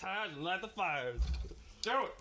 ties and light the fires. Do it.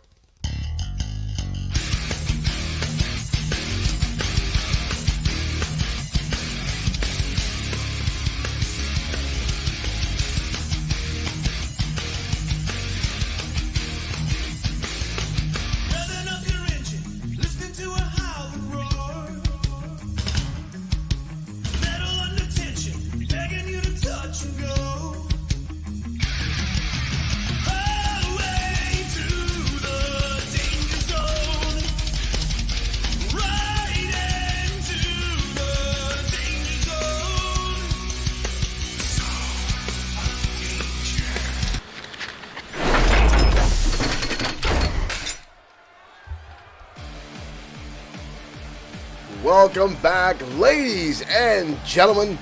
Welcome back, ladies and gentlemen,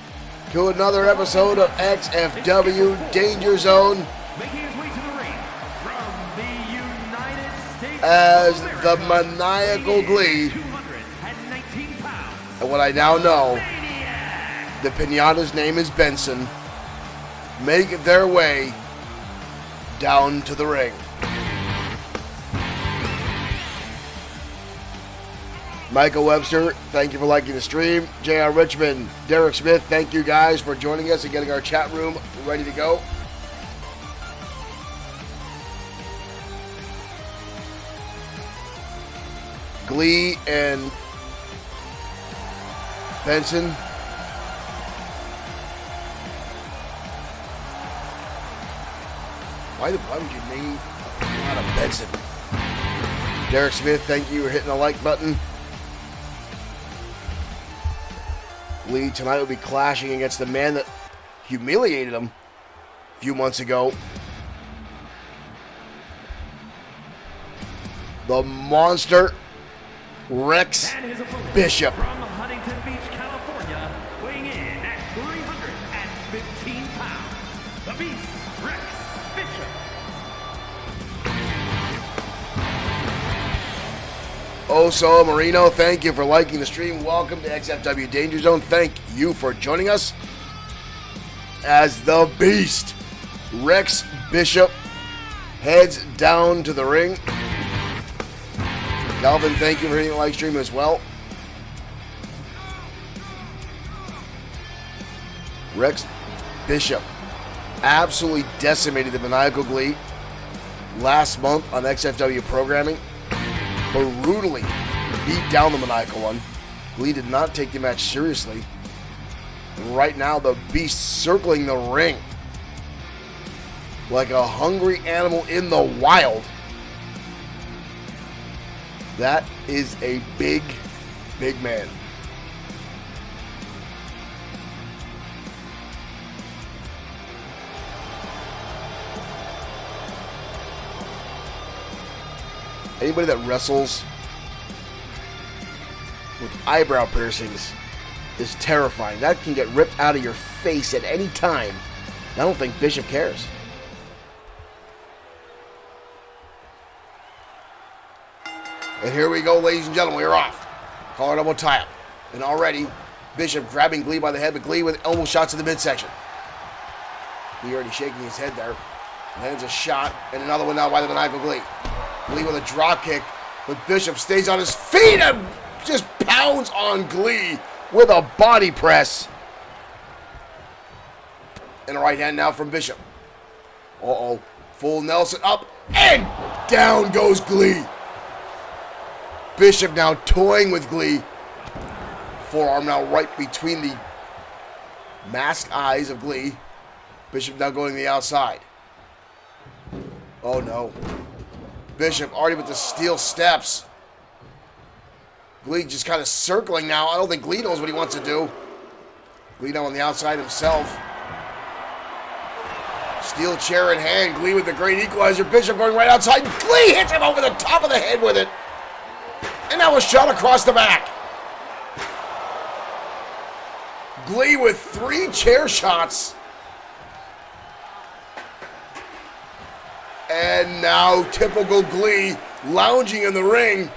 to another episode of XFW Danger Zone. Making his way to the ring from the United States as the maniacal Glee, 219 pounds. and what I now know, the pinata's name is Benson, make their way down to the ring. Michael Webster, thank you for liking the stream. J.R. Richmond, Derek Smith, thank you guys for joining us and getting our chat room ready to go. Glee and Benson. Why would you name a Benson? Derek Smith, thank you for hitting the like button. Lee tonight will be clashing against the man that humiliated him a few months ago. The monster, Rex Bishop. From Huntington Beach, California, weighing in at 315 pounds, the Beast, Rex Bishop. Oso Marino, thank you for liking the stream. Welcome to XFW Danger Zone. Thank you for joining us as the Beast, Rex Bishop, heads down to the ring. Calvin, thank you for hitting the like stream as well. Rex Bishop absolutely decimated the Maniacal Glee last month on XFW programming. Brutally beat down the Maniacal One. Glee did not take the match seriously. And right now, the Beast circling the ring like a hungry animal in the wild. That is a big, big man. Anybody that wrestles with eyebrow piercings is terrifying. That can get ripped out of your face at any time. I don't think Bishop cares. And here we go, ladies and gentlemen. We're off. Collar double tie-up. And already, Bishop grabbing Glee by the head, but Glee with elbow shots in the midsection. Glee already shaking his head there. Lands a shot, and another one now by the Maniacal Glee. Glee with a drop kick, but Bishop stays on his feet and just pounds on Glee with a body press. And a right hand now from Bishop. Uh-oh. Full Nelson up, and down goes Glee. Bishop now toying with Glee. Forearm now right between the masked eyes of Glee. Bishop now going to the outside. Oh no. Bishop already with the steel steps. Glee just kind of circling now. I don't think Glee knows what he wants to do. Glee now on the outside himself. Steel chair in hand. Glee with the great equalizer. Bishop going right outside. Glee hits him over the top of the head with it. And that was shot across the back. Glee with 3 chair shots. And now typical Glee lounging in the ring.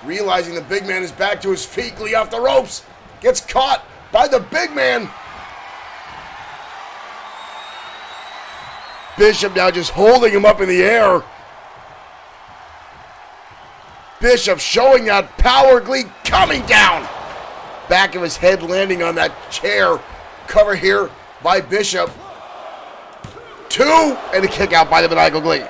Realizing the big man is back to his feet. Glee off the ropes. Gets caught by the big man. Bishop now just holding him up in the air. Bishop showing that power. Glee coming down. Back of his head landing on that chair. Cover here by Bishop. 2, and a kick out by the maniacal Glee.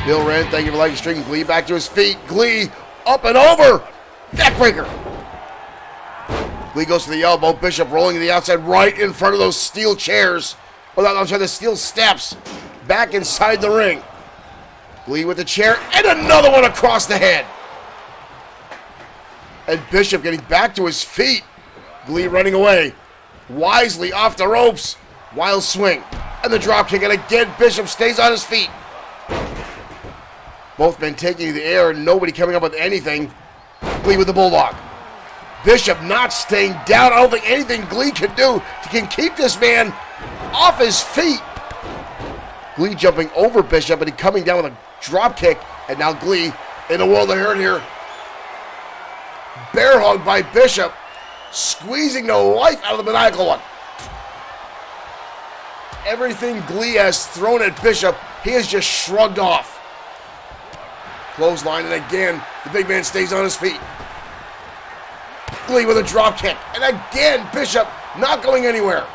Bill Wren, thank you for liking the stream. Glee back to his feet. Glee up and over. Neckbreaker. Glee goes to the elbow. Bishop rolling to the outside right in front of those steel chairs. Oh, no, I'm sorry, the steel steps. Back inside the ring. Glee with the chair and another one across the head. And Bishop getting back to his feet. Glee running away. Wisely off the ropes. Wild swing. And the drop kick. And again, Bishop stays on his feet. Both men taking the air and nobody coming up with anything. Glee with the bulldog. Bishop not staying down. I don't think anything Glee can do can keep this man off his feet. Glee jumping over Bishop and he coming down with a drop kick. And now Glee in the world of hurt here. Bear hug by Bishop. Squeezing the life out of the maniacal one. Everything Glee has thrown at Bishop, he has just shrugged off. Clothesline, and again, the big man stays on his feet. Glee with a drop kick, and again, Bishop not going anywhere.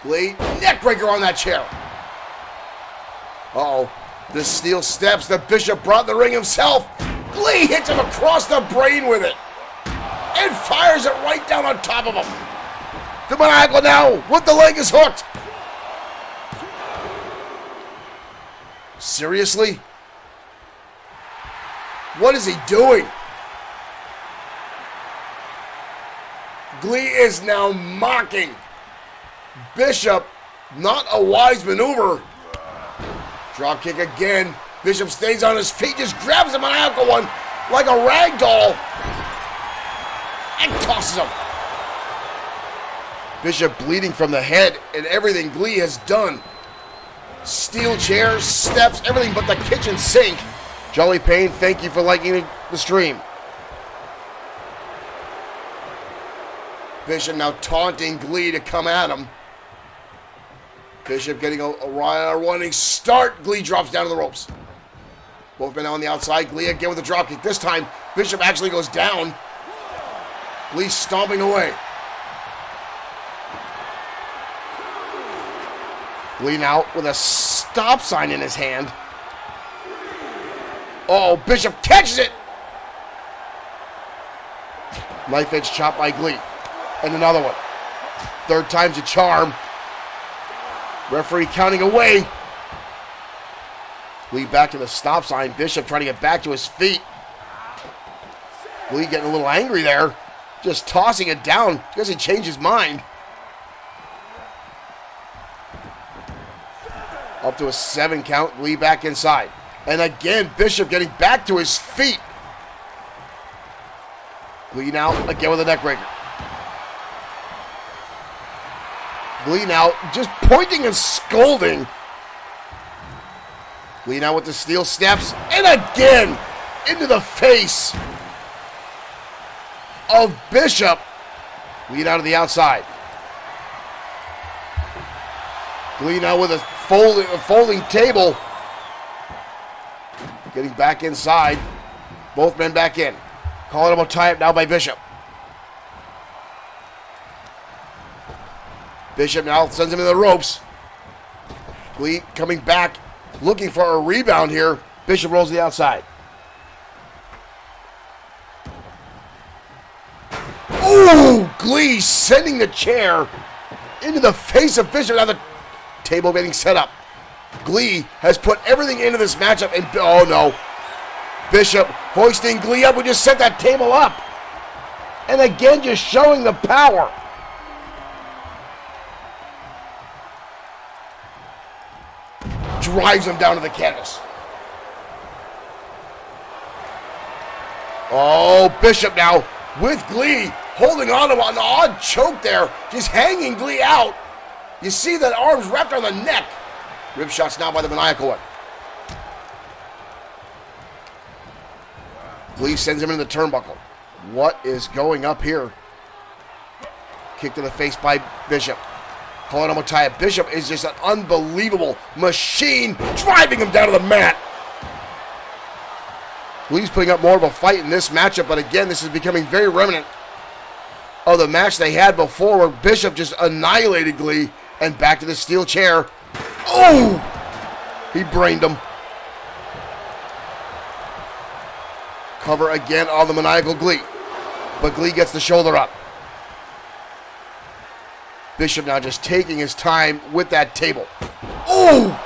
Glee, neckbreaker on that chair. Uh-oh, the steel steps that Bishop brought in the ring himself. Glee hits him across the brain with it, and fires it right down on top of him. The maniacal now, with the leg is hooked. Seriously? What is he doing? Glee is now mocking Bishop. Not a wise maneuver. Drop kick again. Bishop stays on his feet, just grabs the maniacal one like a rag doll and tosses him. Bishop bleeding from the head and everything Glee has done. Steel chairs, steps, everything but the kitchen sink. Jolly Payne, thank you for liking the stream. Bishop now taunting Glee to come at him. Bishop getting a running start. Glee drops down to the ropes. Both men on the outside. Glee again with a drop kick. This time, Bishop actually goes down. Glee stomping away. Glee now with a stop sign in his hand. Oh, Bishop catches it. Knife edge chop by Glee. And another one. Third time's a charm. Referee counting away. Glee back to the stop sign. Bishop trying to get back to his feet. Glee getting a little angry there. Just tossing it down because he changed his mind. Up to a 7 count. Glee back inside. And again, Bishop getting back to his feet. Glee now again with a neck breaker. Glee now just pointing and scolding. Glee now with the steel steps. And again, into the face of Bishop. Glee now to the outside. Glee now with a folding table. Getting back inside. Both men back in. Calling him a tie-up now by Bishop. Bishop now sends him in the ropes. Glee coming back, looking for a rebound here. Bishop rolls to the outside. Ooh, Glee sending the chair into the face of Bishop. Now the table getting set up. Glee has put everything into this matchup, and oh no. Bishop hoisting Glee up. We just set that table up. And again, just showing the power. Drives him down to the canvas. Oh, Bishop now with Glee, holding on to an odd choke there. Just hanging Glee out. You see that arms wrapped on the neck. Rib shots now by the maniacal one. Glee sends him into the turnbuckle. What is going up here? Kick to the face by Bishop. Calling him a tie. Bishop is just an unbelievable machine, driving him down to the mat. Glee's putting up more of a fight in this matchup, but again, this is becoming very remnant of the match they had before, where Bishop just annihilated Glee. And back to the steel chair. Oh! He brained him. Cover again on the maniacal Glee. But Glee gets the shoulder up. Bishop now just taking his time with that table. Oh!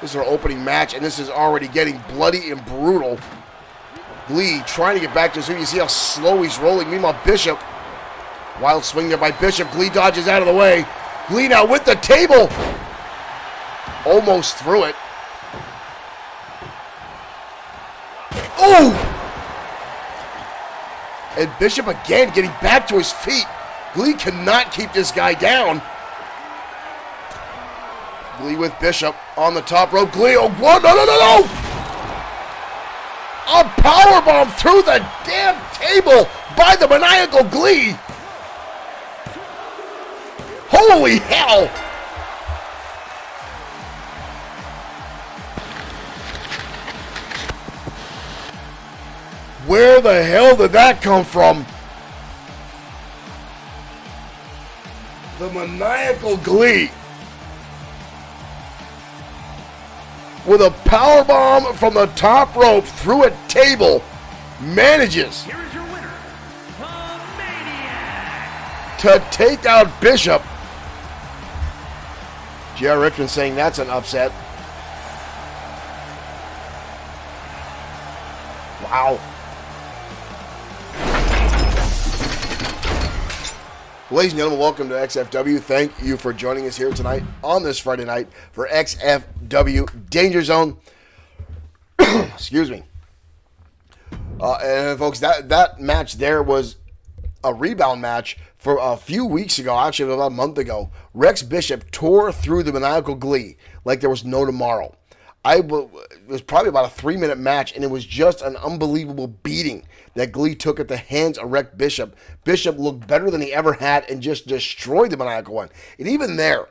This is our opening match, and this is already getting bloody and brutal. Glee trying to get back to his feet. You see how slow he's rolling. Meanwhile, Bishop, wild swing there by Bishop. Glee dodges out of the way. Glee now with the table. Almost through it. Oh! And Bishop again getting back to his feet. Glee cannot keep this guy down. Glee with Bishop on the top rope. Glee, oh, what? No! A powerbomb through the damn table by the maniacal Glee. Holy hell! Where the hell did that come from? The maniacal Glee. With a powerbomb from the top rope through a table, manages Here is your winner, the Maniac. to take out Bishop. J.R. Richmond saying that's an upset. Wow. Ladies and gentlemen, welcome to XFW. Thank you for joining us here tonight on this Friday night for XFW Danger Zone. Excuse me. And folks, that match there was a rebound match for a few weeks ago, actually about a month ago. Rex Bishop tore through the maniacal Glee like there was no tomorrow. It was probably about a 3-minute match, and it was just an unbelievable beating that Glee took at the hands of Rex Bishop. Bishop looked better than he ever had and just destroyed the maniacal one. And even there,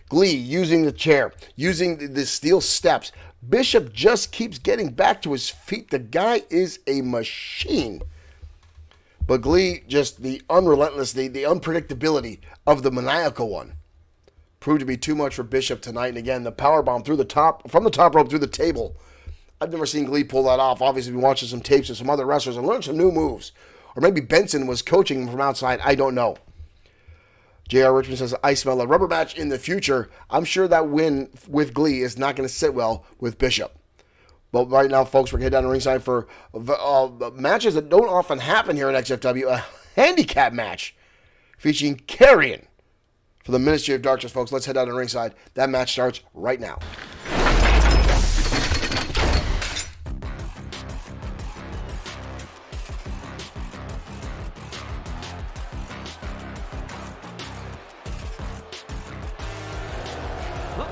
Glee using the chair, using the steel steps, Bishop just keeps getting back to his feet. The guy is a machine. But Glee, just the unrelentless, the unpredictability of the maniacal one proved to be too much for Bishop tonight. And again, the powerbomb through the top, from the top rope through the table. I've never seen Glee pull that off. Obviously, been watching some tapes of some other wrestlers and learned some new moves. Or maybe Benson was coaching him from outside. I don't know. J.R. Richmond says, I smell a rubber match in the future. I'm sure that win with Glee is not going to sit well with Bishop. But right now, folks, we're going to head down to ringside for matches that don't often happen here at XFW. A handicap match featuring Carrion for the Ministry of Darkness, folks. Let's head down to ringside. That match starts right now.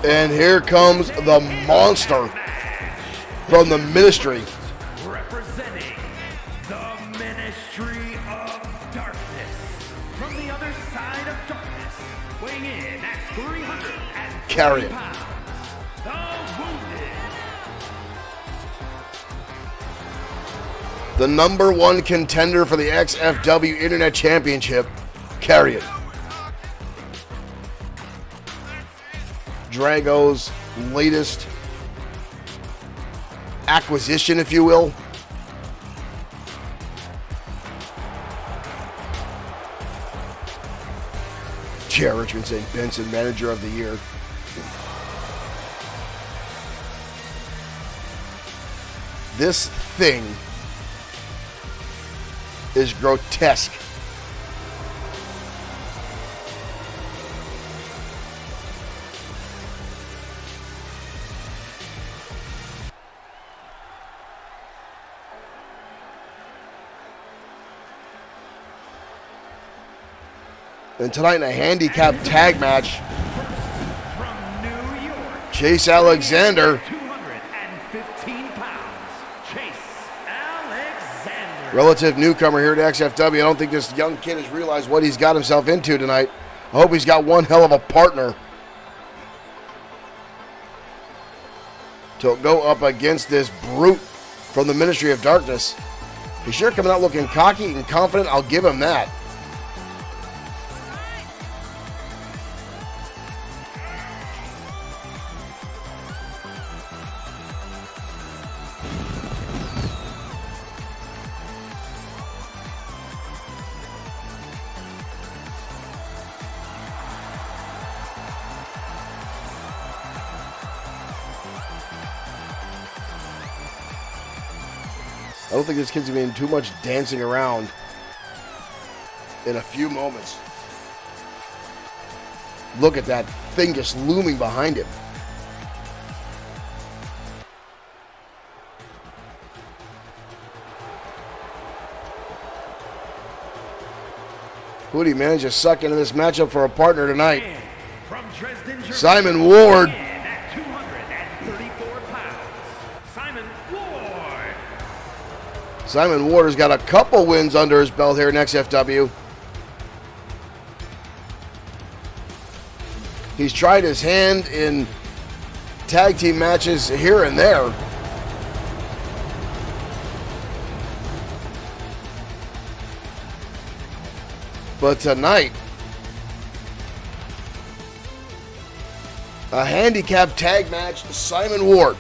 And here comes the monster from the Ministry. Representing the Ministry of Darkness. From the other side of darkness, weighing in at 300 Carrion. pounds, the Wounded. The number one contender for the XFW Internet Championship, Carrion. Drago's latest acquisition, if you will. J.R. Richmond saying Benson, Manager of the Year. This thing is grotesque. And tonight in a handicap tag match, From New York, Chase Alexander, 215 pounds, Chase Alexander. relative newcomer here to XFW. I don't think this young kid has realized what he's got himself into tonight. I hope he's got one hell of a partner to go up against this brute from the Ministry of Darkness. He's sure coming out looking cocky and confident. I'll give him that. I don't think this kid's going to be in too much dancing around in a few moments. Look at that thing just looming behind him. Who did he manage to suck into this matchup for a partner tonight? From Dresden, Germany, Simon Ward. at 234 pounds, Simon Ward. Simon Ward has got a couple wins under his belt here in XFW. He's tried his hand in tag team matches here and there. But tonight, a handicap tag match, Simon Ward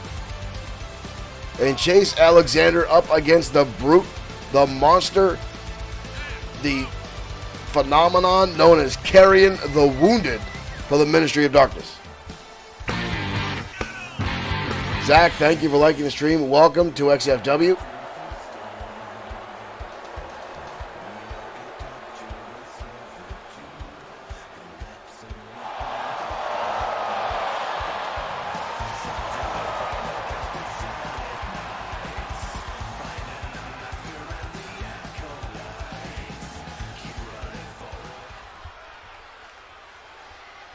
and Chase Alexander up against the brute, the monster, the phenomenon known as Carrion the Wounded for the Ministry of Darkness. Zach, thank you for liking the stream. Welcome to XFW.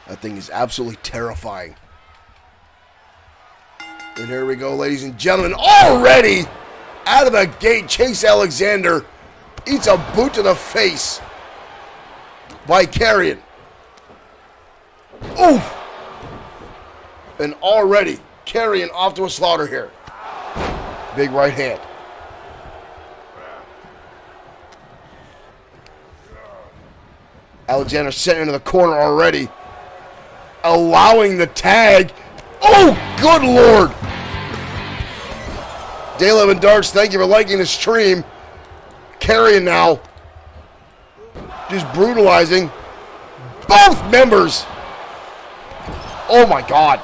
That thing is absolutely terrifying. And here we go, ladies and gentlemen. Already out of the gate, Chase Alexander eats a boot to the face by Carrion. Oof! And already Carrion off to a slaughter here. Big right hand. Alexander sent into the corner already, allowing the tag. Oh, good Lord. Day 11 Darks, thank you for liking the stream. Carrion now just brutalizing both members. Oh my God.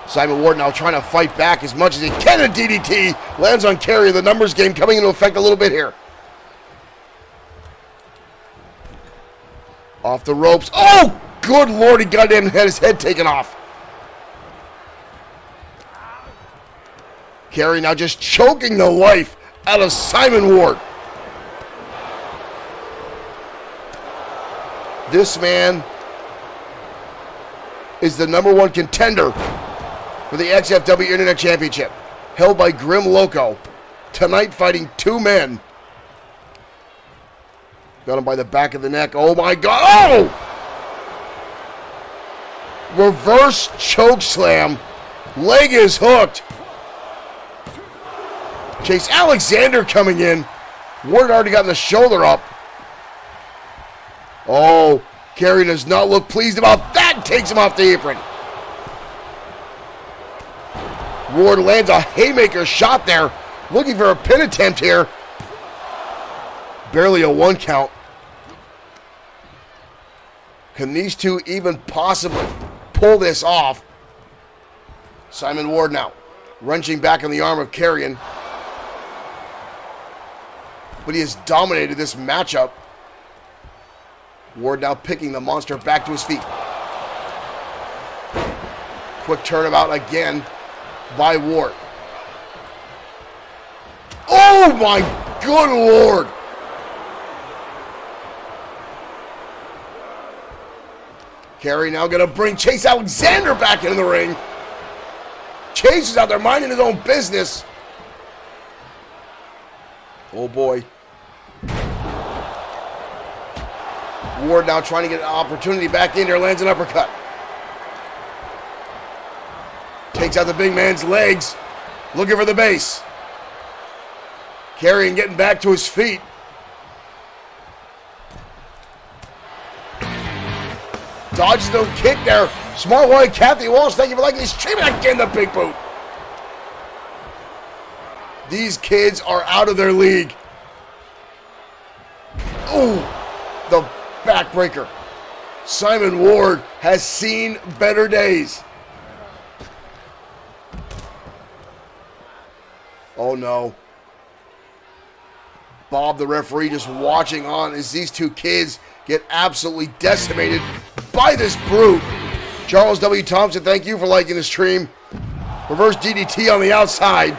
Simon Ward now trying to fight back as much as he can. A DDT lands on Carrion. The numbers game coming into effect a little bit here. Off the ropes. Oh, good Lord, he goddamn had his head taken off. Carrion now just choking the life out of Simon Ward. This man is the #1 contender for the XFW Internet Championship, held by Grim Loco. Tonight fighting two men. Got him by the back of the neck. Oh my God. Oh! Reverse choke slam. Leg is hooked. Chase Alexander coming in. Ward already gotten the shoulder up. Oh, Carrion does not look pleased about that. Takes him off the apron. Ward lands a haymaker shot there. Looking for a pin attempt here. Barely a 1 count. Can these two even possibly pull this off? Simon Ward now wrenching back on the arm of Carrion. But he has dominated this matchup. Ward now picking the monster back to his feet. Quick turnabout again by Ward. Oh my good Lord! Carrion now going to bring Chase Alexander back into the ring. Chase is out there minding his own business. Oh boy. Ward now trying to get an opportunity back in there, lands an uppercut. Takes out the big man's legs, looking for the base. Karrion getting back to his feet. Dodges the kick there. Smart one, Kathy Walsh, thank you for liking this stream. Again, the big boot. These kids are out of their league. Ooh, the backbreaker. Simon Ward has seen better days. Oh no. Bob, the referee, just watching on as these two kids get absolutely decimated by this brute. Charles W. Thompson, thank you for liking the stream. Reverse DDT on the outside.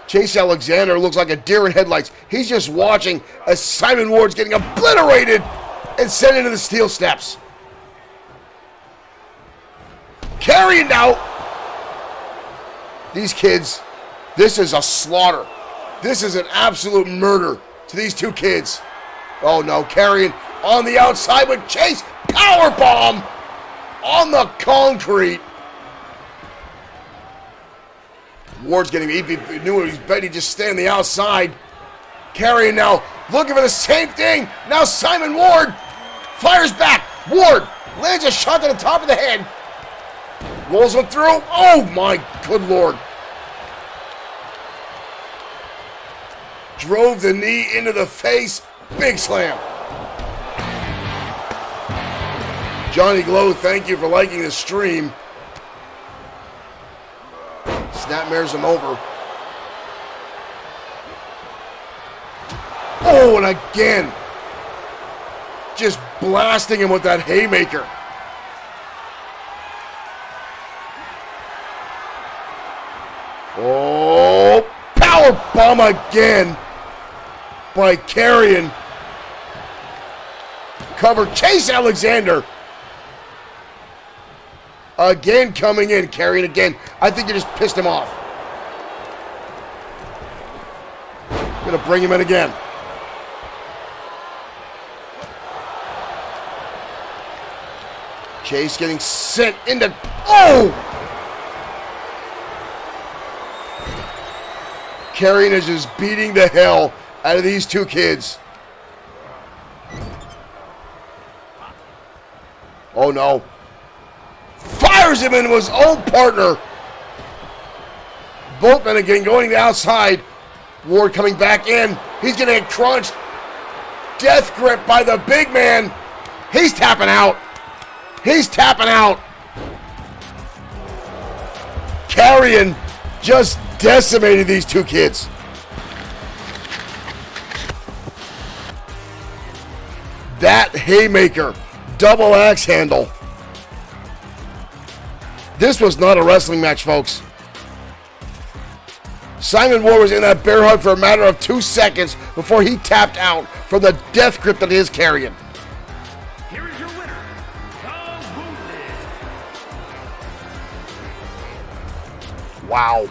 Chase Alexander looks like a deer in headlights. He's just watching as Simon Ward's getting obliterated and sent into the steel steps. Karrion now. These kids, this is a slaughter. This is an absolute murder to these two kids. Oh no, Karrion on the outside with Chase. Powerbomb on the concrete. Ward's getting, he knew he was betting, just stay on the outside. Karrion now looking for the same thing. Now Simon Ward fires back. Ward lands a shot to the top of the head. Rolls him through. Oh my good Lord. Drove the knee into the face. Big slam. Johnny Glow, thank you for liking the stream. Snapmares him over. Oh, and again. Just blasting him with that haymaker. Oh, power bomb again by Karrion. Cover Chase Alexander. Again coming in, Karrion again. I think you just pissed him off. Gonna bring him in again. Chase getting sent into, oh! Karrion is just beating the hell out of these two kids. Oh no. Fires him into his own partner. Both men again going to the outside. Ward coming back in. He's going to get crunched. Death grip by the big man. He's tapping out. He's tapping out. Karrion just decimated these two kids. That haymaker, double axe handle. This was not a wrestling match, folks. Simon Ward was in that bear hug for a matter of 2 seconds before he tapped out from the death grip that is Karrion. Here is your winner, the Wounded. Wow.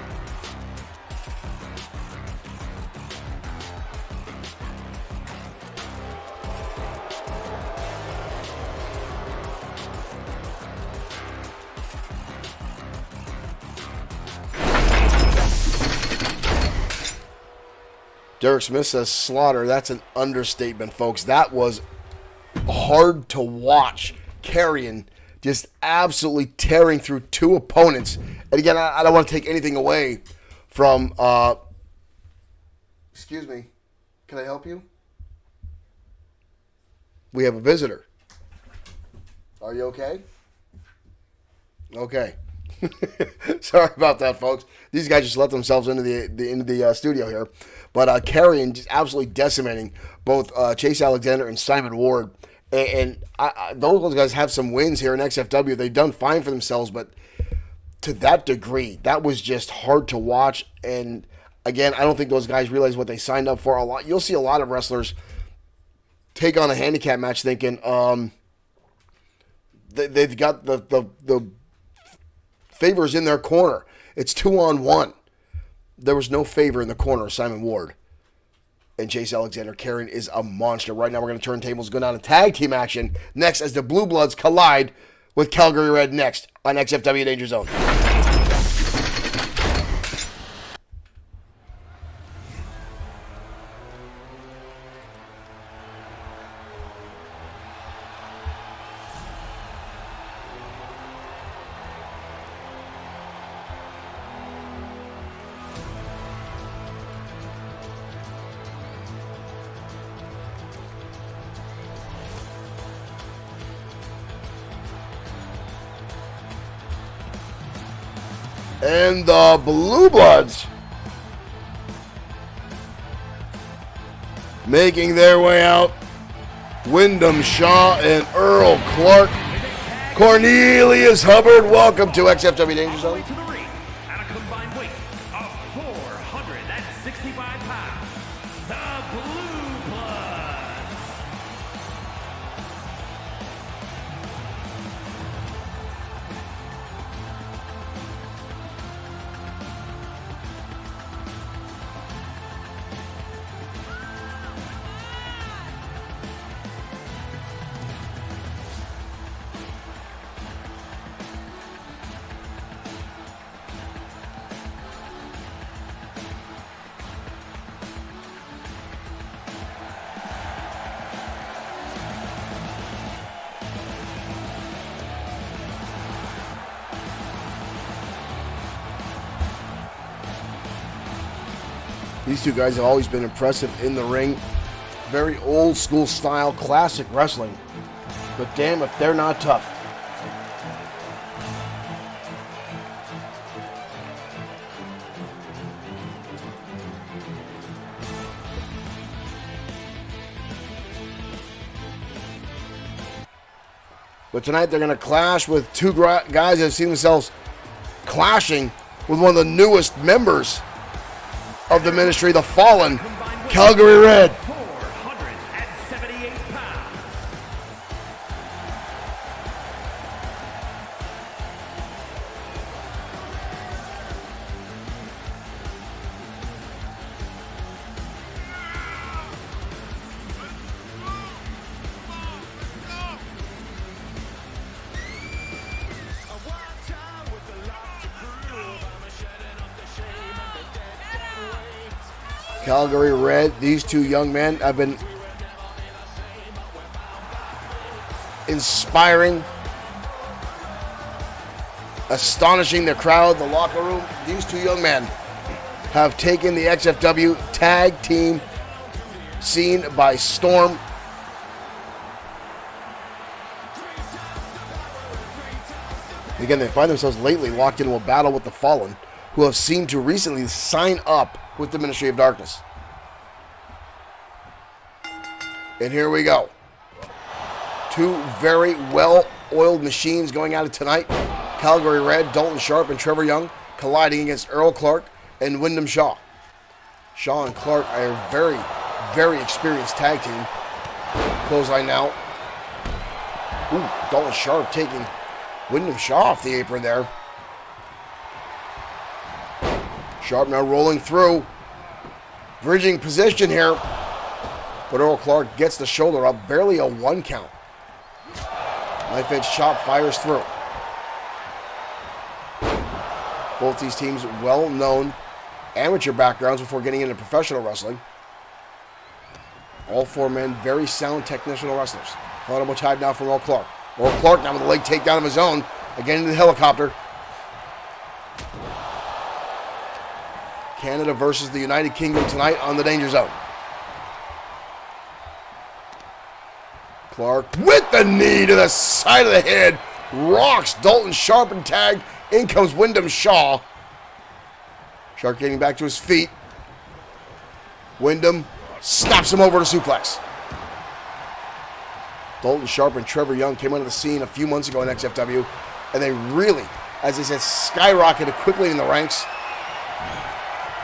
Derek Smith says slaughter. That's an understatement, folks. That was hard to watch. Karrion just absolutely tearing through two opponents. And again, I don't want to take anything away from... excuse me. Can I help you? We have a visitor. Are you okay? Okay. Sorry about that, folks. These guys just let themselves into the studio here. But Karrion just absolutely decimating both Chase Alexander and Simon Ward. And those guys have some wins here in XFW. They've done fine for themselves, but to that degree, that was just hard to watch. And again, I don't think those guys realize what they signed up for. You'll see a lot of wrestlers take on a handicap match thinking they've got the favors in their corner. It's 2-on-1. There was no favor in the corner of Simon Ward. And Chase Alexander Karen is a monster. Right now we're going to turn tables, go down to tag team action next as the Blue Bloods collide with Calgary Red next on XFW Danger Zone. And the Blue Bloods making their way out. Wyndham Shaw and Earl Clark. Cornelius Hubbard, welcome to XFW Danger Zone. To the ring at a combined weight of 465 pounds, the Blue Bloods. These two guys have always been impressive in the ring. Very old school style, classic wrestling. But damn if they're not tough. But tonight they're going to clash with two guys that have seen themselves clashing with one of the newest members of the ministry, the Fallen, Calgary Red. 478 pounds. Calgary Red, these two young men have been inspiring, astonishing the crowd, the locker room. These two young men have taken the XFW tag team scene by storm. Again, they find themselves lately locked into a battle with the Fallen, who have seemed to recently sign up with the Ministry of Darkness. And here we go. Two very well-oiled machines going at it tonight. Calgary Red, Dalton Sharp and Trevor Young colliding against Earl Clark and Wyndham Shaw. Shaw and Clark are a very, very experienced tag team. Clothesline now. Ooh, Dalton Sharp taking Wyndham Shaw off the apron there. Sharp now rolling through. Bridging position here. But Earl Clark gets the shoulder up. Barely a 1 count. Knife edge chop fires through. Both these teams well-known amateur backgrounds before getting into professional wrestling. All four men very sound technical wrestlers. Audible tied now from Earl Clark. Earl Clark now with a leg takedown of his own. Again into the helicopter. Canada versus the United Kingdom tonight on the Danger Zone. Clark with the knee to the side of the head. Rocks Dalton Sharp and tag. In comes Wyndham Shaw. Sharp getting back to his feet. Wyndham snaps him over to suplex. Dalton Sharp and Trevor Young came onto the scene a few months ago in XFW, and they really, as they said, skyrocketed quickly in the ranks,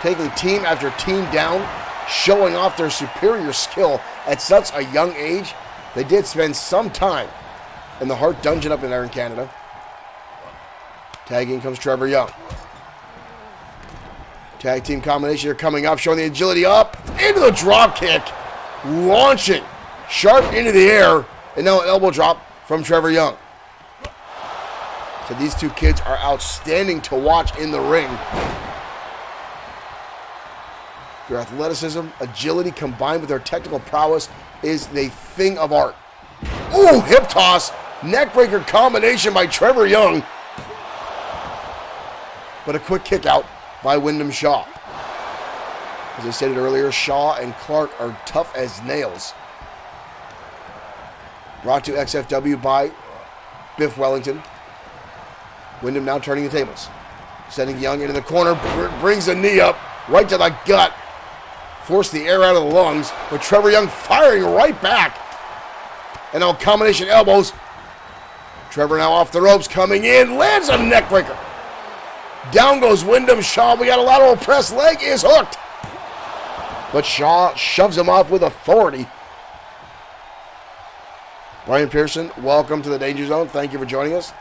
taking team after team down, showing off their superior skill at such a young age. They did spend some time in the Hart Dungeon up in there in Canada. Tagging comes Trevor Young. Tag team combination are coming up, showing the agility up into the drop kick, launching Sharp into the air, and now an elbow drop from Trevor Young. So these two kids are outstanding to watch in the ring. Their athleticism, agility combined with their technical prowess is the thing of art. Ooh, hip toss, neckbreaker combination by Trevor Young. But a quick kick out by Wyndham Shaw. As I stated earlier, Shaw and Clark are tough as nails. Brought to XFW by Biff Wellington. Wyndham now turning the tables. Sending Young into the corner, brings the knee up, right to the gut. Force the air out of the lungs, but Trevor Young firing right back. And now combination elbows. Trevor now off the ropes, coming in, lands a neckbreaker. Down goes Wyndham Shaw. We got a lateral press. Leg is hooked. But Shaw shoves him off with authority. Brian Pearson, welcome to the Danger Zone. Thank you for joining us.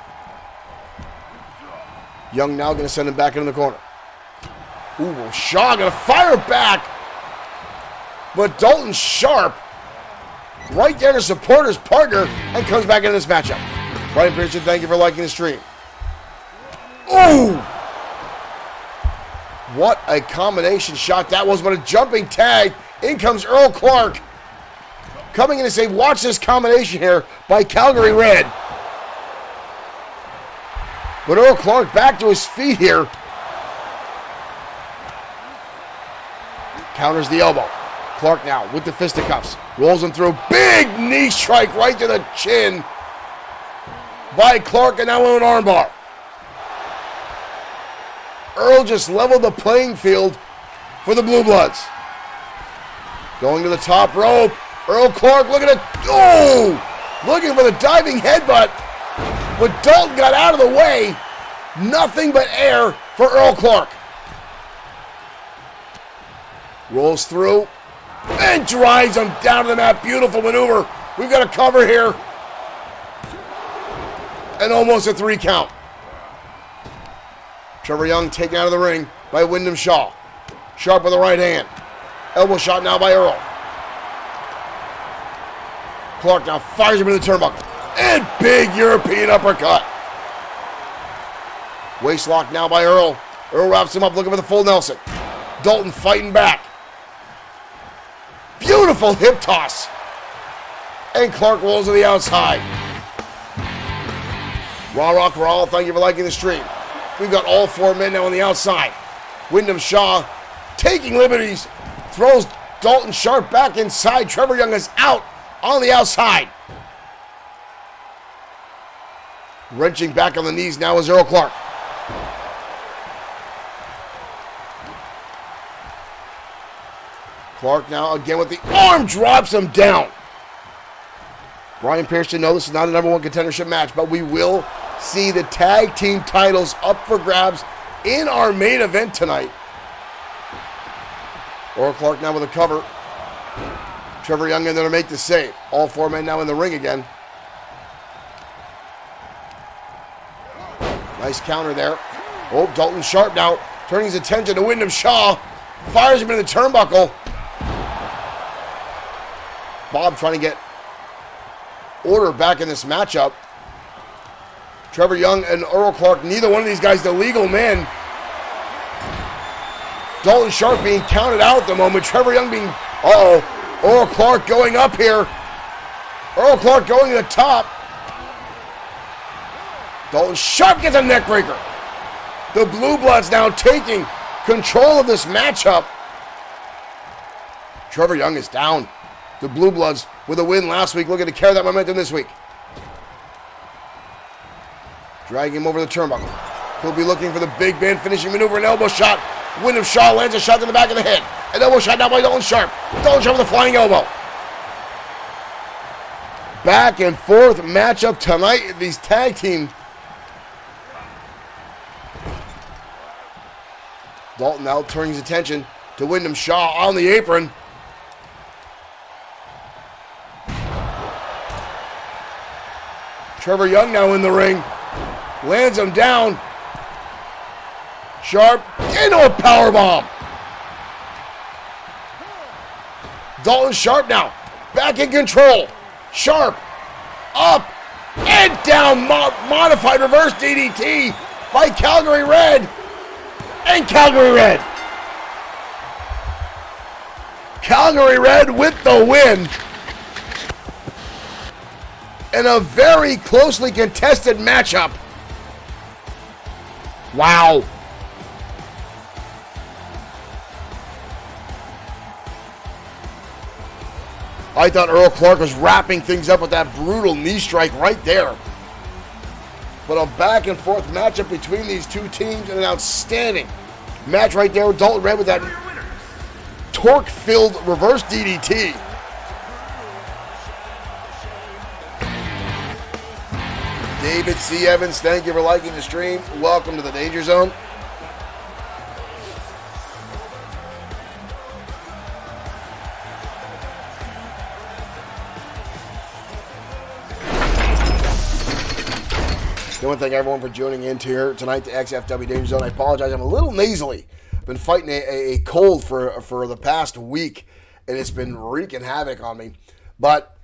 Young now going to send him back into the corner. Ooh, Shaw going to fire back. But Dalton Sharp right there to support his partner and comes back into this matchup. Brian Pearson, thank you for liking the stream. Ooh! What a combination shot that was, but a jumping tag. In comes Earl Clark. Coming in to say, watch this combination here by Calgary Red. But Earl Clark back to his feet here. Counters the elbow. Clark now with the fisticuffs. Rolls him through. Big knee strike right to the chin by Clark, and now an armbar. Earl just leveled the playing field for the Blue Bloods. Going to the top rope. Earl Clark looking at, oh! Looking for the diving headbutt. But Dalton got out of the way. Nothing but air for Earl Clark. Rolls through and drives him down to the mat. Beautiful maneuver. We've got a cover here. And almost a 3 count. Trevor Young taken out of the ring by Wyndham Shaw. Sharp with the right hand. Elbow shot now by Earl. Clark now fires him into the turnbuckle. And big European uppercut. Waist lock now by Earl. Earl wraps him up looking for the full Nelson. Dalton fighting back. Beautiful hip toss. And Clark rolls to the outside. Raw Rock Raw, thank you for liking the stream. We've got all 4 men now on the outside. Wyndham Shaw taking liberties. Throws Dalton Sharp back inside. Trevor Young is out on the outside. Wrenching back on the knees now is Earl Clark. Clark now again with the arm, drops him down. Brian Pearson, no, this is not a #1 contendership match, but we will see the tag team titles up for grabs in our main event tonight. Earl Clark now with a cover. Trevor Young in there to make the save. All 4 men now in the ring again. Nice counter there. Oh, Dalton Sharp now turning his attention to Wyndham Shaw. Fires him into the turnbuckle. Bob trying to get order back in this matchup. Trevor Young and Earl Clark, neither one of these guys the legal men. Dalton Sharp being counted out at the moment. Trevor Young being, Earl Clark going up here. Earl Clark going to the top. Dalton Sharp gets a neck breaker. The Blue Bloods now taking control of this matchup. Trevor Young is down. The Blue Bloods with a win last week, looking to carry that momentum this week. Dragging him over the turnbuckle. He'll be looking for the big Ben finishing maneuver, an elbow shot. Wyndham Shaw lands a shot to the back of the head. An elbow shot now by Dalton Sharp. Dalton Sharp with a flying elbow. Back and forth matchup tonight. These tag team. Dalton now turning his attention to Wyndham Shaw on the apron. Trevor Young now in the ring. Lands him down. Sharp into a powerbomb. Dalton Sharp now. Back in control. Sharp. Up. And down. Modified reverse DDT by Calgary Red. And Calgary Red. Calgary Red with the win. In a very closely contested matchup. Wow. I thought Earl Clark was wrapping things up with that brutal knee strike right there. But a back and forth matchup between these two teams and an outstanding match right there with Dalton Red with that torque-filled reverse DDT. David C. Evans, thank you for liking the stream. Welcome to the Danger Zone. I want to thank everyone for tuning in here tonight to XFW Danger Zone. I apologize, I'm a little nasally. I've been fighting a cold for the past week, and it's been wreaking havoc on me. But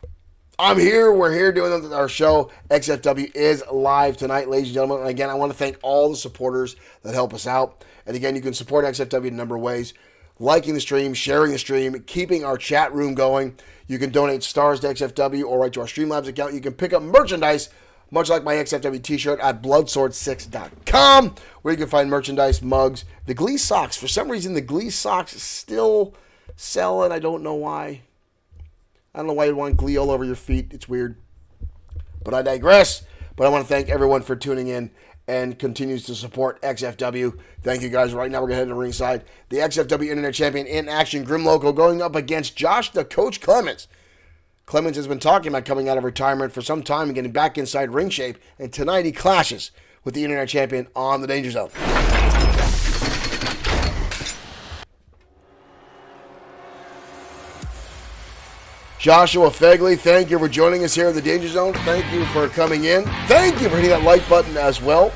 I'm here. We're here doing our show. XFW is live tonight, ladies and gentlemen. And again, I want to thank all the supporters that help us out. And again, you can support XFW in a number of ways. Liking the stream, sharing the stream, keeping our chat room going. You can donate stars to XFW or right to our Streamlabs account. You can pick up merchandise, much like my XFW t-shirt, at Bloodsword6.com, where you can find merchandise, mugs, the Glee socks. For some reason, the Glee socks still sell, and I don't know why. I don't know why you'd want Glee all over your feet. It's weird. But I digress. But I want to thank everyone for tuning in and continues to support XFW. Thank you guys. Right now, we're going to head to ringside. The XFW Internet Champion in action, Grim Loco, going up against Josh the Coach Clemens. Clemens has been talking about coming out of retirement for some time and getting back inside ring shape. And tonight, he clashes with the Internet Champion on the Danger Zone. Joshua Fegley, thank you for joining us here in the Danger Zone. Thank you for coming in. Thank you for hitting that like button as well.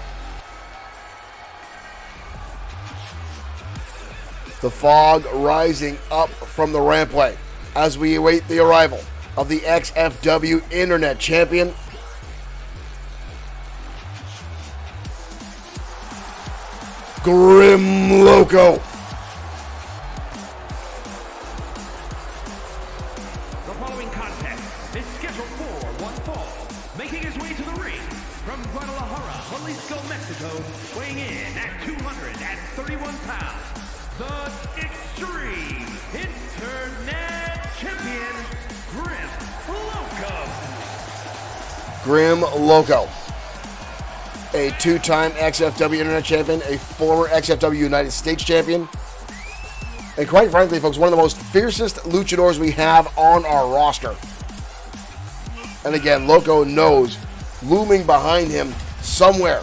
The fog rising up from the rampway as we await the arrival of the XFW Internet Champion. Grim Loco. Weighing in at 231 pounds, the Extreme Internet Champion, Grim Loco. Grim Loco, a two-time XFW Internet Champion, a former XFW United States Champion, and quite frankly, folks, one of the most fiercest luchadors we have on our roster. And again, Loco knows, looming behind him somewhere,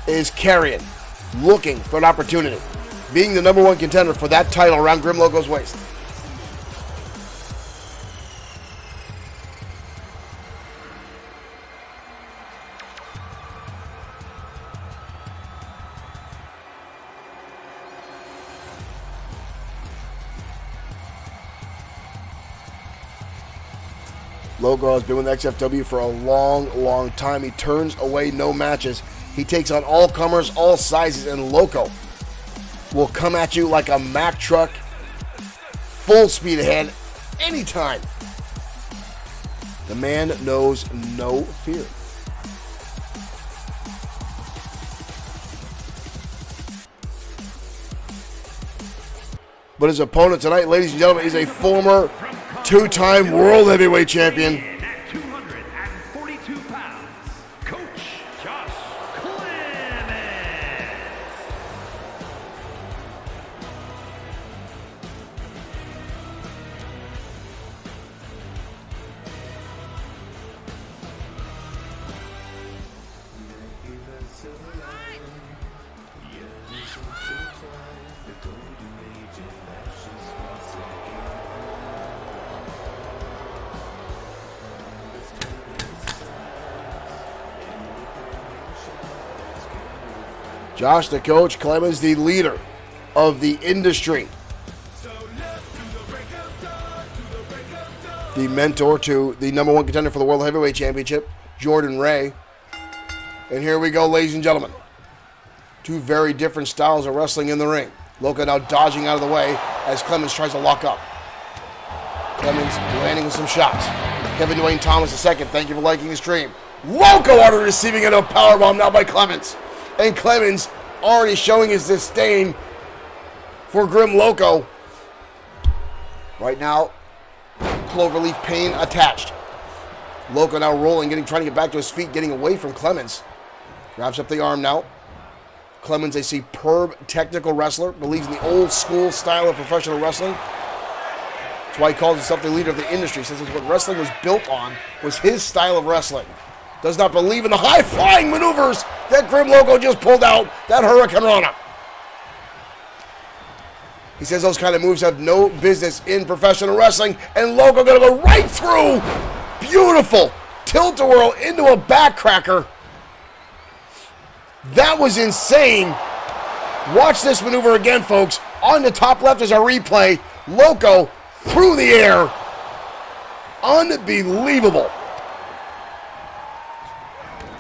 is Carrion, looking for an opportunity, being the number one contender for that title around Grim Loco's waist. Loco has been with XFW for a long, long time. He turns away no matches. He takes on all comers, all sizes, and Loco will come at you like a Mack truck, full speed ahead, anytime. The man knows no fear. But his opponent tonight, ladies and gentlemen, is a former two-time World Heavyweight Champion. At 242 pounds, Coach Josh Clemens. Josh the Coach Clemens, the leader of the industry. The mentor to the #1 contender for the World Heavyweight Championship, Jordan Ray. And here we go, ladies and gentlemen. Two very different styles of wrestling in the ring. Loco now dodging out of the way as Clemens tries to lock up. Clemens landing with some shots. Kevin Dwayne Thomas II, thank you for liking the stream. Loco on the receiving end of a powerbomb now by Clemens. And Clemens already showing his disdain for Grim Loco. Right now, cloverleaf pain attached. Loco now rolling, trying to get back to his feet, getting away from Clemens. Wraps up the arm now. Clemens, a superb technical wrestler, believes in the old school style of professional wrestling. That's why he calls himself the leader of the industry. Says it's what wrestling was built on, was his style of wrestling. Does not believe in the high-flying maneuvers that Grim Loco just pulled out, that Hurricane Rana. He says those kind of moves have no business in professional wrestling, and Loco gonna go right through. Beautiful tilt-a-whirl into a backcracker. That was insane. Watch this maneuver again, folks. On the top left is a replay. Loco through the air. Unbelievable.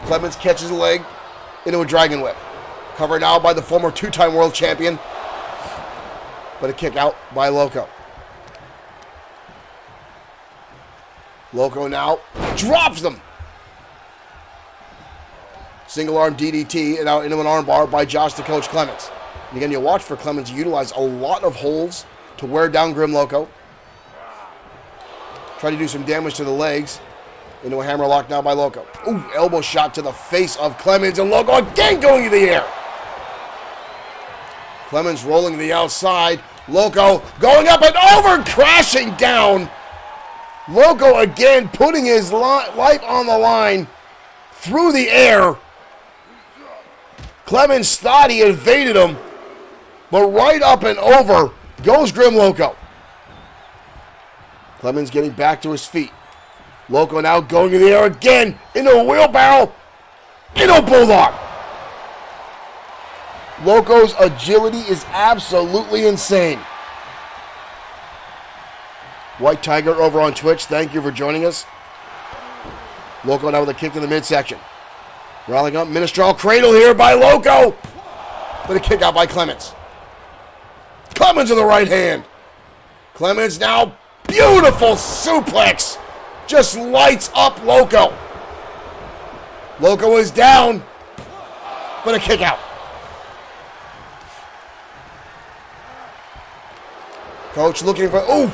Clemens catches a leg into a dragon whip. Covered now by the former two-time world champion. But a kick out by Loco. Loco now drops them. Single arm DDT and out into an armbar by Josh the Coach Clemens. And again, you'll watch for Clemens utilize a lot of holds to wear down Grim Loco. Try to do some damage to the legs. Into a hammer lock now by Loco. Ooh, elbow shot to the face of Clemens, and Loco again going in the air. Clemens rolling to the outside. Loco going up and over, crashing down. Loco again putting his life on the line through the air. Clemens thought he evaded him, but right up and over goes Grim Loco. Clemens getting back to his feet. Loco now going in the air again, into a wheelbarrow, into a bulldog. Loco's agility is absolutely insane. White Tiger over on Twitch, thank you for joining us. Loco now with a kick to the midsection. Rallying up, Ministral Cradle here by Loco. With a kick out by Clemens. Clemens with the right hand. Clemens now, beautiful suplex. Just lights up Loco. Loco is down, but a kick out. Coach looking for, ooh.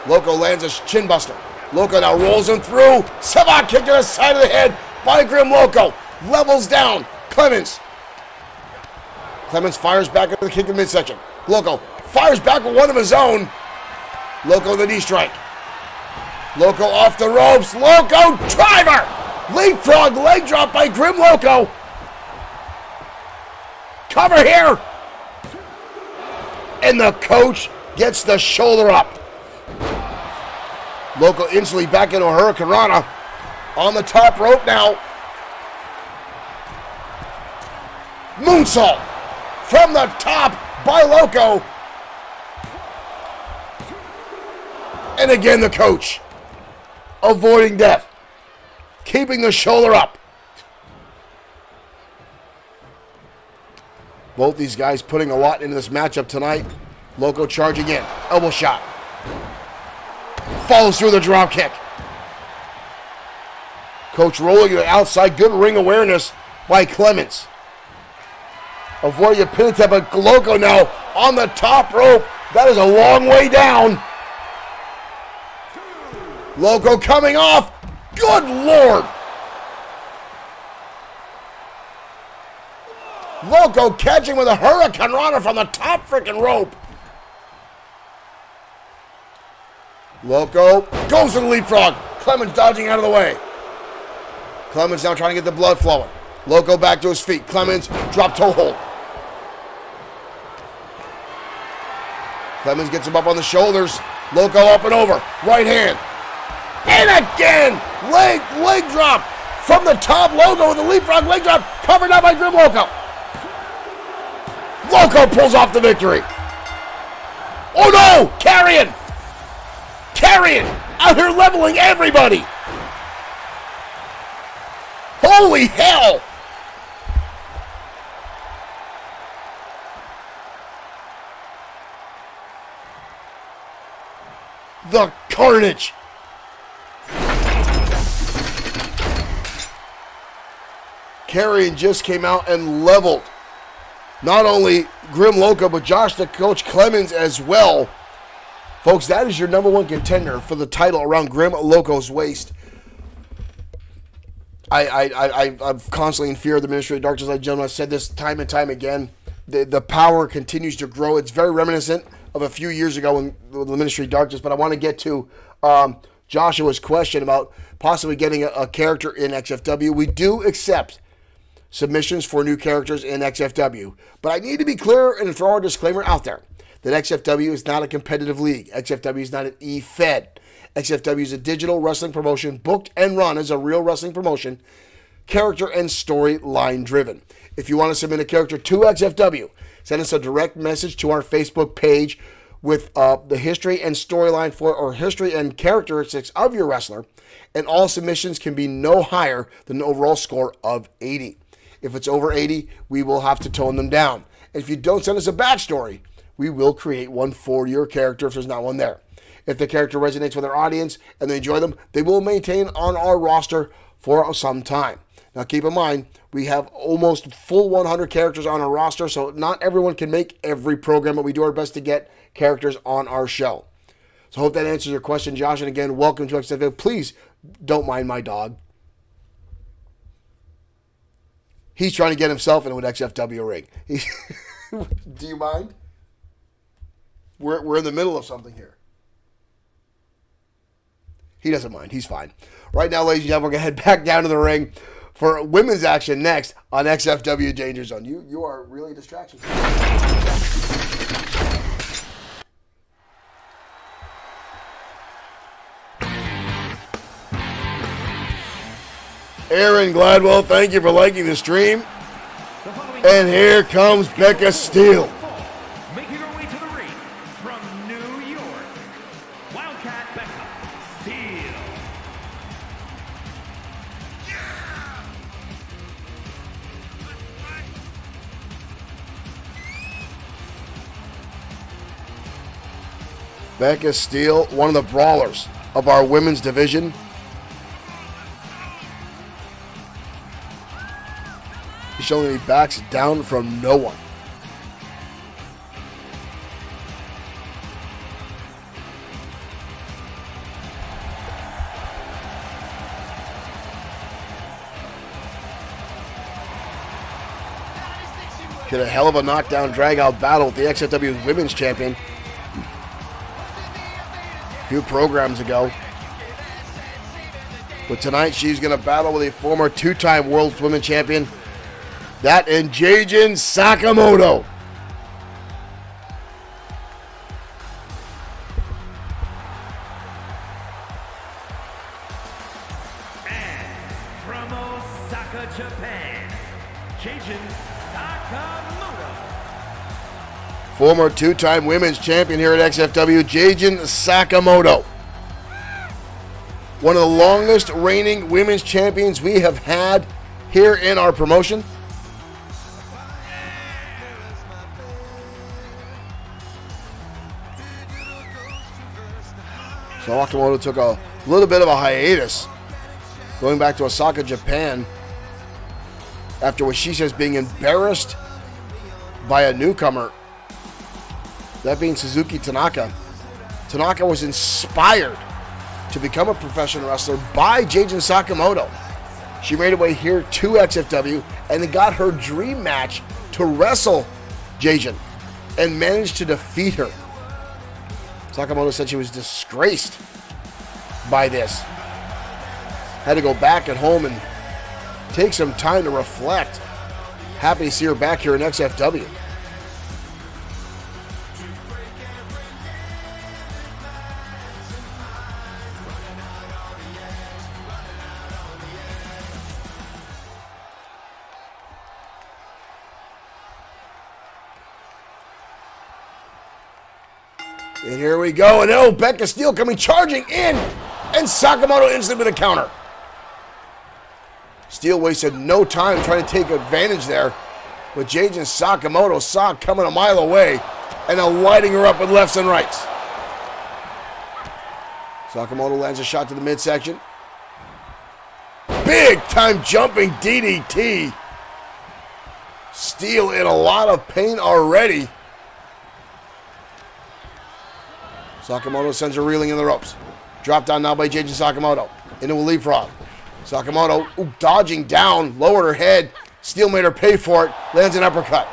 Loco lands a chin buster. Loco now rolls him through. Savant kick to the side of the head by Grim Loco. Levels down. Clemens. Clemens fires back at the kick in midsection. Loco fires back with one of his own. Loco the knee strike. Loco off the ropes. Loco driver. Leapfrog leg drop by Grim Loco. Cover here. And the coach gets the shoulder up. Loco instantly back into a Hurricane Rana. On the top rope now. Moonsault from the top by Loco. And again the coach avoiding death. Keeping the shoulder up. Both these guys putting a lot into this matchup tonight. Loco charging in. Elbow shot. Follows through the drop kick. Coach rolling to the outside. Good ring awareness by Clemens. Avoiding a pin attempt, but Loco now on the top rope. That is a long way down. Loco coming off. Good Lord. Loco catching with a Hurricane Rana from the top freaking rope. Loco goes to the leapfrog. Clemens dodging out of the way. Clemens now trying to get the blood flowing. Loco back to his feet. Clemens drop toe hold. Clemens gets him up on the shoulders. Loco up and over. Right hand. And again, leg drop from the top. Loco with the leapfrog leg drop. Covered up by Grim Loco. Loco pulls off the victory. Oh no! Carrion! Carrion! Out here leveling everybody! Holy hell! The carnage! Carrion just came out and leveled not only Grim Loco, but Josh the Coach Clemens as well. Folks, that is your number one contender for the title around Grim Loco's waist. I'm constantly in fear of the Ministry of Darkness. Ladies and gentlemen, I've said this time and time again. The power continues to grow. It's very reminiscent of a few years ago in the Ministry of Darkness, but I want to get to Joshua's question about possibly getting a character in XFW. We do accept submissions for new characters in XFW. But I need to be clear and throw our disclaimer out there that XFW is not a competitive league. XFW is not an E-Fed. XFW is a digital wrestling promotion booked and run as a real wrestling promotion, character and storyline driven. If you want to submit a character to XFW, send us a direct message to our Facebook page with the history and storyline for, or history and characteristics of your wrestler, and all submissions can be no higher than an overall score of 80. If it's over 80, we will have to tone them down. If you don't send us a backstory, we will create one for your character if there's not one there. If the character resonates with our audience and they enjoy them, they will maintain on our roster for some time. Now keep in mind, we have almost full 100 characters on our roster, so not everyone can make every program, but we do our best to get characters on our show. So I hope that answers your question, Josh. And again, welcome to XFW. Please don't mind my dog. He's trying to get himself into an XFW ring. Do you mind? We're in the middle of something here. He doesn't mind. He's fine. Right now, ladies and gentlemen, we're going to head back down to the ring for women's action next on XFW Danger Zone. You are really a distraction. Aaron Gladwell, thank you for liking the stream. And here comes Becca Steele. Making her way to the ring from New York, Wildcat Becca Steele. Becca Steele, one of the brawlers of our women's division. He's showing that he backs down from no one. Did a hell of a knockdown drag-out battle with the XFW Women's Champion a few programs ago. But tonight she's going to battle with a former two-time World Women's Champion, that in Jajin Sakamoto. And from Osaka, Japan, Jajin Sakamoto. Former two-time women's champion here at XFW, Jajin Sakamoto. One of the longest reigning women's champions we have had here in our promotion. So Sakamoto took a little bit of a hiatus, going back to Osaka, Japan, after what she says being embarrassed by a newcomer, that being Suzuki Tanaka. Tanaka was inspired to become a professional wrestler by Jajin Sakamoto. She made her way here to XFW and then got her dream match to wrestle Jajin and managed to defeat her. Sakamoto said she was disgraced by this. Had to go back at home and take some time to reflect. Happy to see her back here in XFW. And here we go. And oh, Becca Steele coming charging in. And Sakamoto instantly with a counter. Steele wasted no time trying to take advantage there. But Jaden Sakamoto saw it coming a mile away. And now lighting her up with lefts and rights. Sakamoto lands a shot to the midsection. Big time jumping DDT. Steele in a lot of pain already. Sakamoto sends her reeling in the ropes. Dropped down now by Jaden Sakamoto. Into a leapfrog. Sakamoto dodging down, lowered her head. Steele made her pay for it. Lands an uppercut.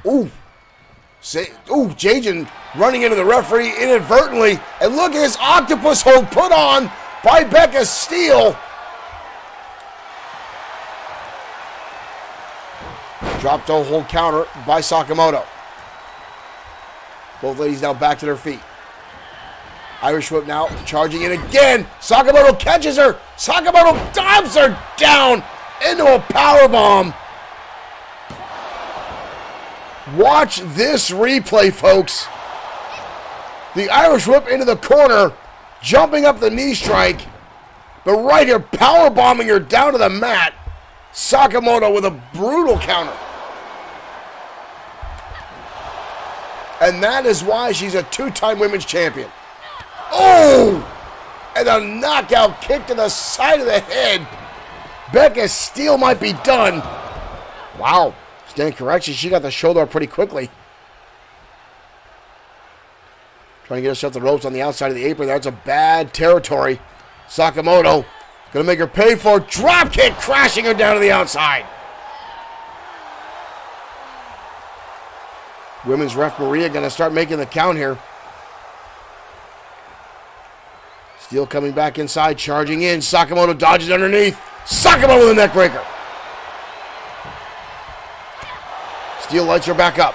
Ooh. Jaden running into the referee inadvertently. And look at his octopus hold put on by Becca Steele. Drop toe hold counter by Sakamoto. Both ladies now back to their feet. Irish whip now, charging in again. Sakamoto catches her. Sakamoto dives her down into a powerbomb. Watch this replay, folks. The Irish whip into the corner, jumping up the knee strike. But right here, powerbombing her down to the mat. Sakamoto with a brutal counter. And that is why she's a two-time women's champion. Oh! And a knockout kick to the side of the head. Becca Steele might be done. Wow. Stand correction. She got the shoulder up pretty quickly. Trying to get herself the ropes on the outside of the apron. That's a bad territory. Sakamoto going to make her pay for it. Drop kick, crashing her down to the outside. Women's ref Maria going to start making the count here. Steele coming back inside, charging in. Sakamoto dodges underneath. Sakamoto with a neck breaker. Steele lights her back up.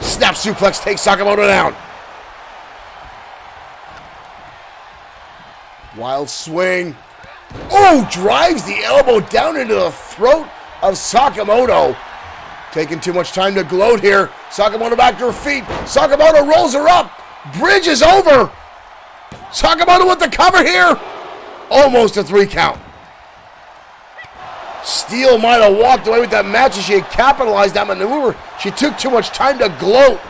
Snap suplex takes Sakamoto down. Wild swing. Oh, drives the elbow down into the throat of Sakamoto. Taking too much time to gloat here. Sakamoto back to her feet. Sakamoto rolls her up. Bridge is over. Sakamoto with the cover here. Almost a 3 count. Steele might have walked away with that match if she had capitalized that maneuver. She took too much time to gloat.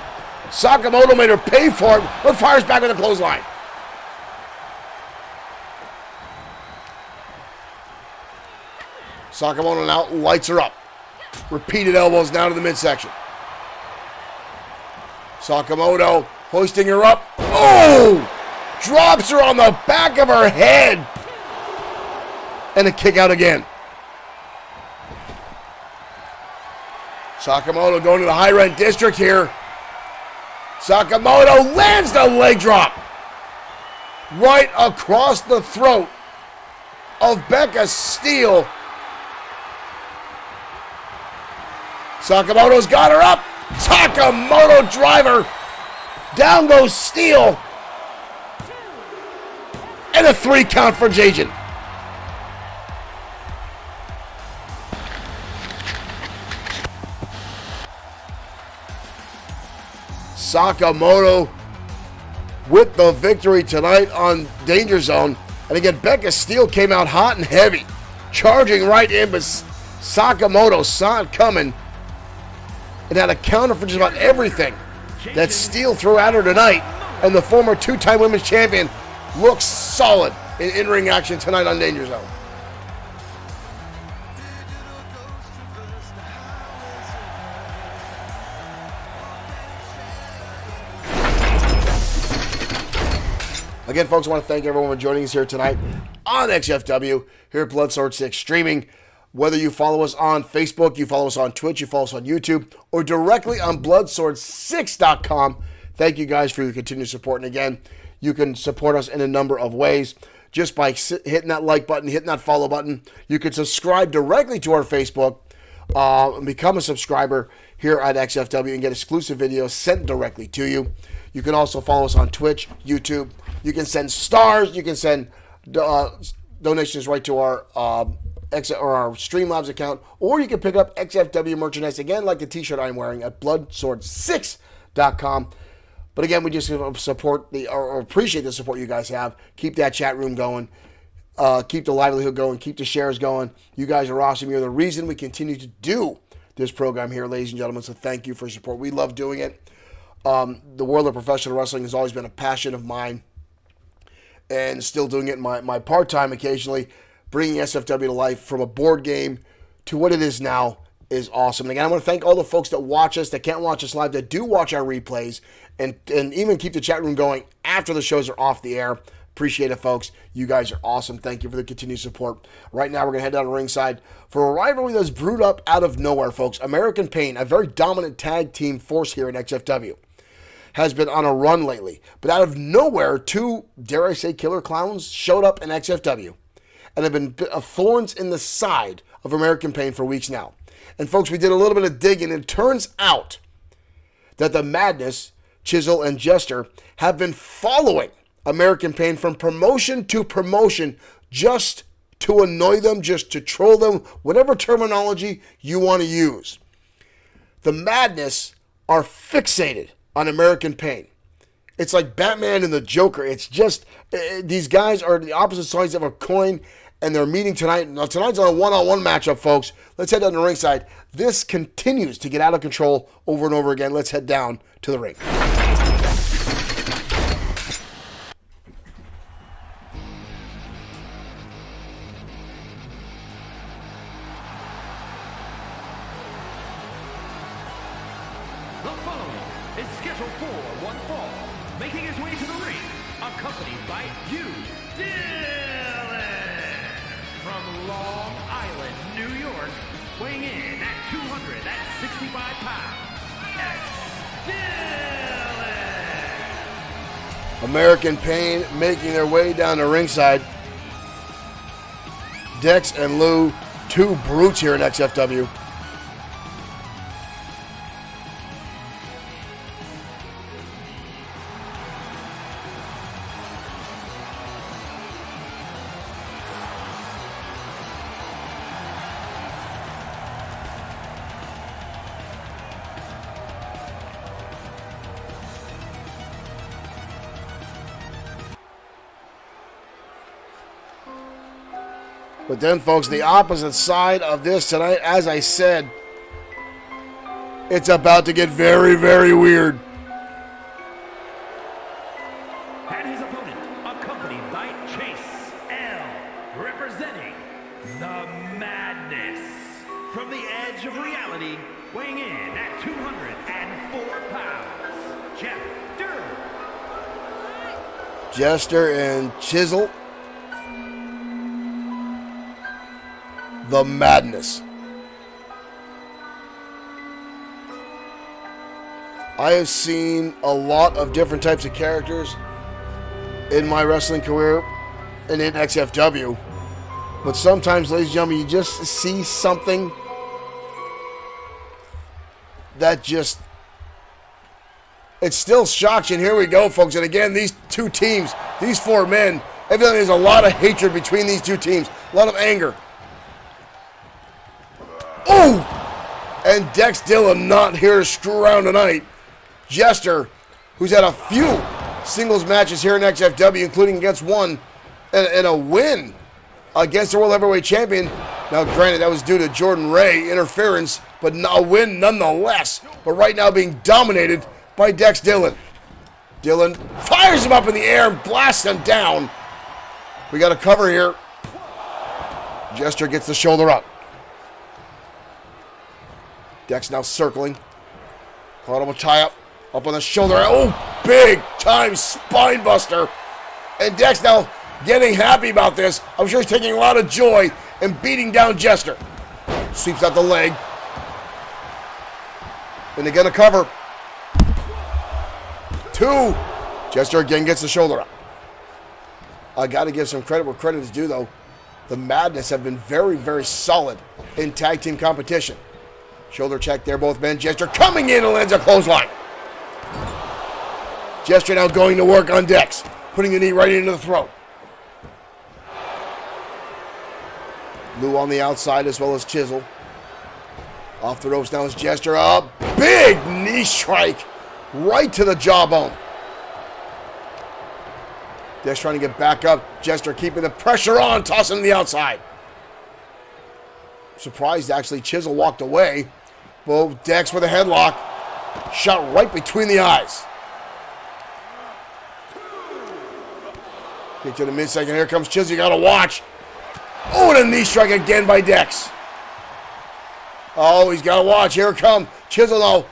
Sakamoto made her pay for it, but fires back with a clothesline. Sakamoto now lights her up. Repeated elbows down to the midsection. Sakamoto hoisting her up. Oh! Drops her on the back of her head. And a kick out again. Sakamoto going to the high rent district here. Sakamoto lands the leg drop. Right across the throat of Becca Steele. Sakamoto's got her up. Sakamoto driver. Down goes Steele. And a 3 count for Jaden. Sakamoto with the victory tonight on Danger Zone. And again, Becca Steele came out hot and heavy, charging right in, but Sakamoto saw it coming and had a counter for just about everything that Steele threw at her tonight. And the former 2-time women's champion looks solid in in-ring action tonight on Danger Zone. Again, folks, I want to thank everyone for joining us here tonight on XFW, here at Bloodsword6 Streaming. Whether you follow us on Facebook, you follow us on Twitch, you follow us on YouTube, or directly on Bloodsword6.com, thank you guys for your continued support. And again, you can support us in a number of ways. Just by hitting that like button, hitting that follow button. You can subscribe directly to our Facebook and become a subscriber here at XFW and get exclusive videos sent directly to you. You can also follow us on Twitch, YouTube. You can send stars. You can send donations right to our our Streamlabs account, or you can pick up XFW merchandise, again, like the t-shirt I'm wearing, at Bloodsword6.com. But again, we just appreciate the support you guys have. Keep that chat room going. Keep the livelihood going. Keep the shares going. You guys are awesome. You're the reason we continue to do this program here, ladies and gentlemen. So thank you for your support. We love doing it. The world of professional wrestling has always been a passion of mine, and still doing it in my part-time occasionally. Bringing SFW to life from a board game to what it is now is awesome. And again, I want to thank all the folks that watch us, that can't watch us live, that do watch our replays, and even keep the chat room going after the shows are off the air. Appreciate it, folks. You guys are awesome. Thank you for the continued support. Right now, we're going to head down to ringside for a rivalry that's brewed up out of nowhere, folks. American Pain, a very dominant tag team force here in XFW, has been on a run lately. But out of nowhere, two, dare I say, killer clowns showed up in XFW and have been thorns in the side of American Pain for weeks now. And folks, we did a little bit of digging, and it turns out that the Madness, Chisel, and Jester have been following American Pain from promotion to promotion, just to annoy them, just to troll them, whatever terminology you want to use. The Madness are fixated on American Pain. It's like Batman and the Joker. It's just, these guys are the opposite sides of a coin, and they're meeting tonight. Now, tonight's on a one-on-one matchup, folks. Let's head down to ringside. This continues to get out of control over and over again. Let's head down to the ring. The following is scheduled for one fall, making his way to the ring, accompanied by Dylan from Long Island, New York, weighing in at 265 pounds. Dylan. American Pain making their way down to ringside. Dex and Lou, two brutes here in XFW. But then, folks, the opposite side of this tonight, as I said, it's about to get very, very weird. And his opponent, accompanied by Chase L, representing the Madness. From the edge of reality, weighing in at 204 pounds, Jester and Chisel. The Madness. I have seen a lot of different types of characters in my wrestling career and in XFW. But sometimes, ladies and gentlemen, you just see something that just, it still shocks you. And here we go, folks. And again, these two teams, these four men, evidently there's a lot of hatred between these two teams, a lot of anger. Oh! And Dex Dillon not here to screw around tonight. Jester, who's had a few singles matches here in XFW, including against one and a win against the World Heavyweight Champion. Now, granted, that was due to Jordan Ray interference, but a win nonetheless. But right now being dominated by Dex Dillon. Dillon fires him up in the air and blasts him down. We got a cover here. Jester gets the shoulder up. Dex now circling. Caught him a tie-up. Up on the shoulder. Oh, big time spine buster. And Dex now getting happy about this. I'm sure he's taking a lot of joy in beating down Jester. Sweeps out the leg. And they get a cover. Two. Jester again gets the shoulder up. I got to give some credit where credit is due, though. The Madness have been very, very solid in tag team competition. Shoulder check there, both men. Jester coming in and lands a clothesline. Jester now going to work on Dex, putting the knee right into the throat. Lou on the outside as well as Chisel. Off the ropes now is Jester. A big knee strike right to the jawbone. Dex trying to get back up. Jester keeping the pressure on, tossing him to the outside. Surprised, actually, Chisel walked away. Well, Dex with a headlock. Shot right between the eyes. Get to the midsection. Here comes Chisel. You got to watch. Oh, and a knee strike again by Dex. Oh, he's got to watch. Here it comes. Chisel now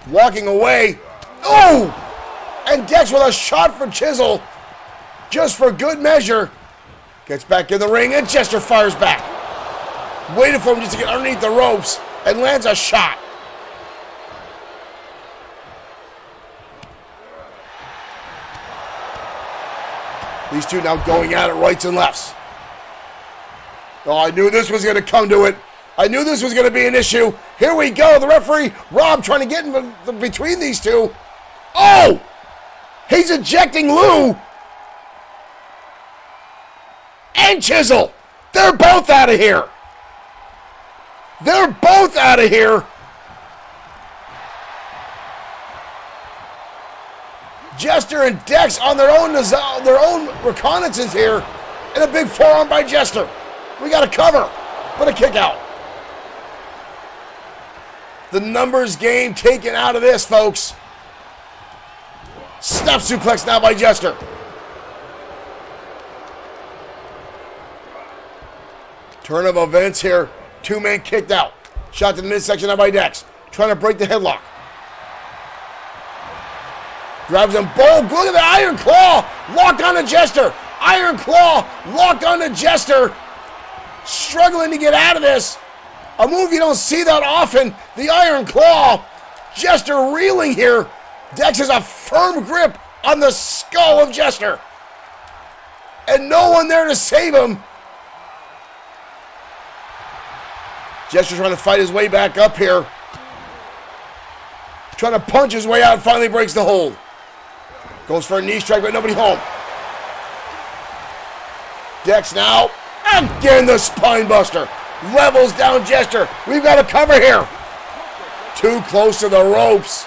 walking away. Oh! And Dex with a shot for Chisel. Just for good measure. Gets back in the ring and Jester fires back. Waited for him just to get underneath the ropes and lands a shot. These two now going at it rights and lefts. Oh, I knew this was going to come to it. I knew this was going to be an issue. Here we go. The referee, Rob, trying to get in between these two. Oh! He's ejecting Lou. And Chisel. They're both out of here. They're both out of here. Jester and Dex on their own reconnaissance here. And a big forearm by Jester. We got a cover, but a kick out. The numbers game taken out of this, folks. Snap suplex now by Jester. Turn of events here. Two-man kicked out. Shot to the midsection now by Dex. Trying to break the headlock. Grabs him. Boom. Look at the Iron Claw. Lock on to Jester. Iron Claw. Lock on to Jester. Struggling to get out of this. A move you don't see that often. The Iron Claw. Jester reeling here. Dex has a firm grip on the skull of Jester. And no one there to save him. Jester trying to fight his way back up here. Trying to punch his way out. Finally breaks the hold. Goes for a knee strike, but nobody home. Dex now. Again, the spine buster. Levels down Jester. We've got a cover here. Too close to the ropes.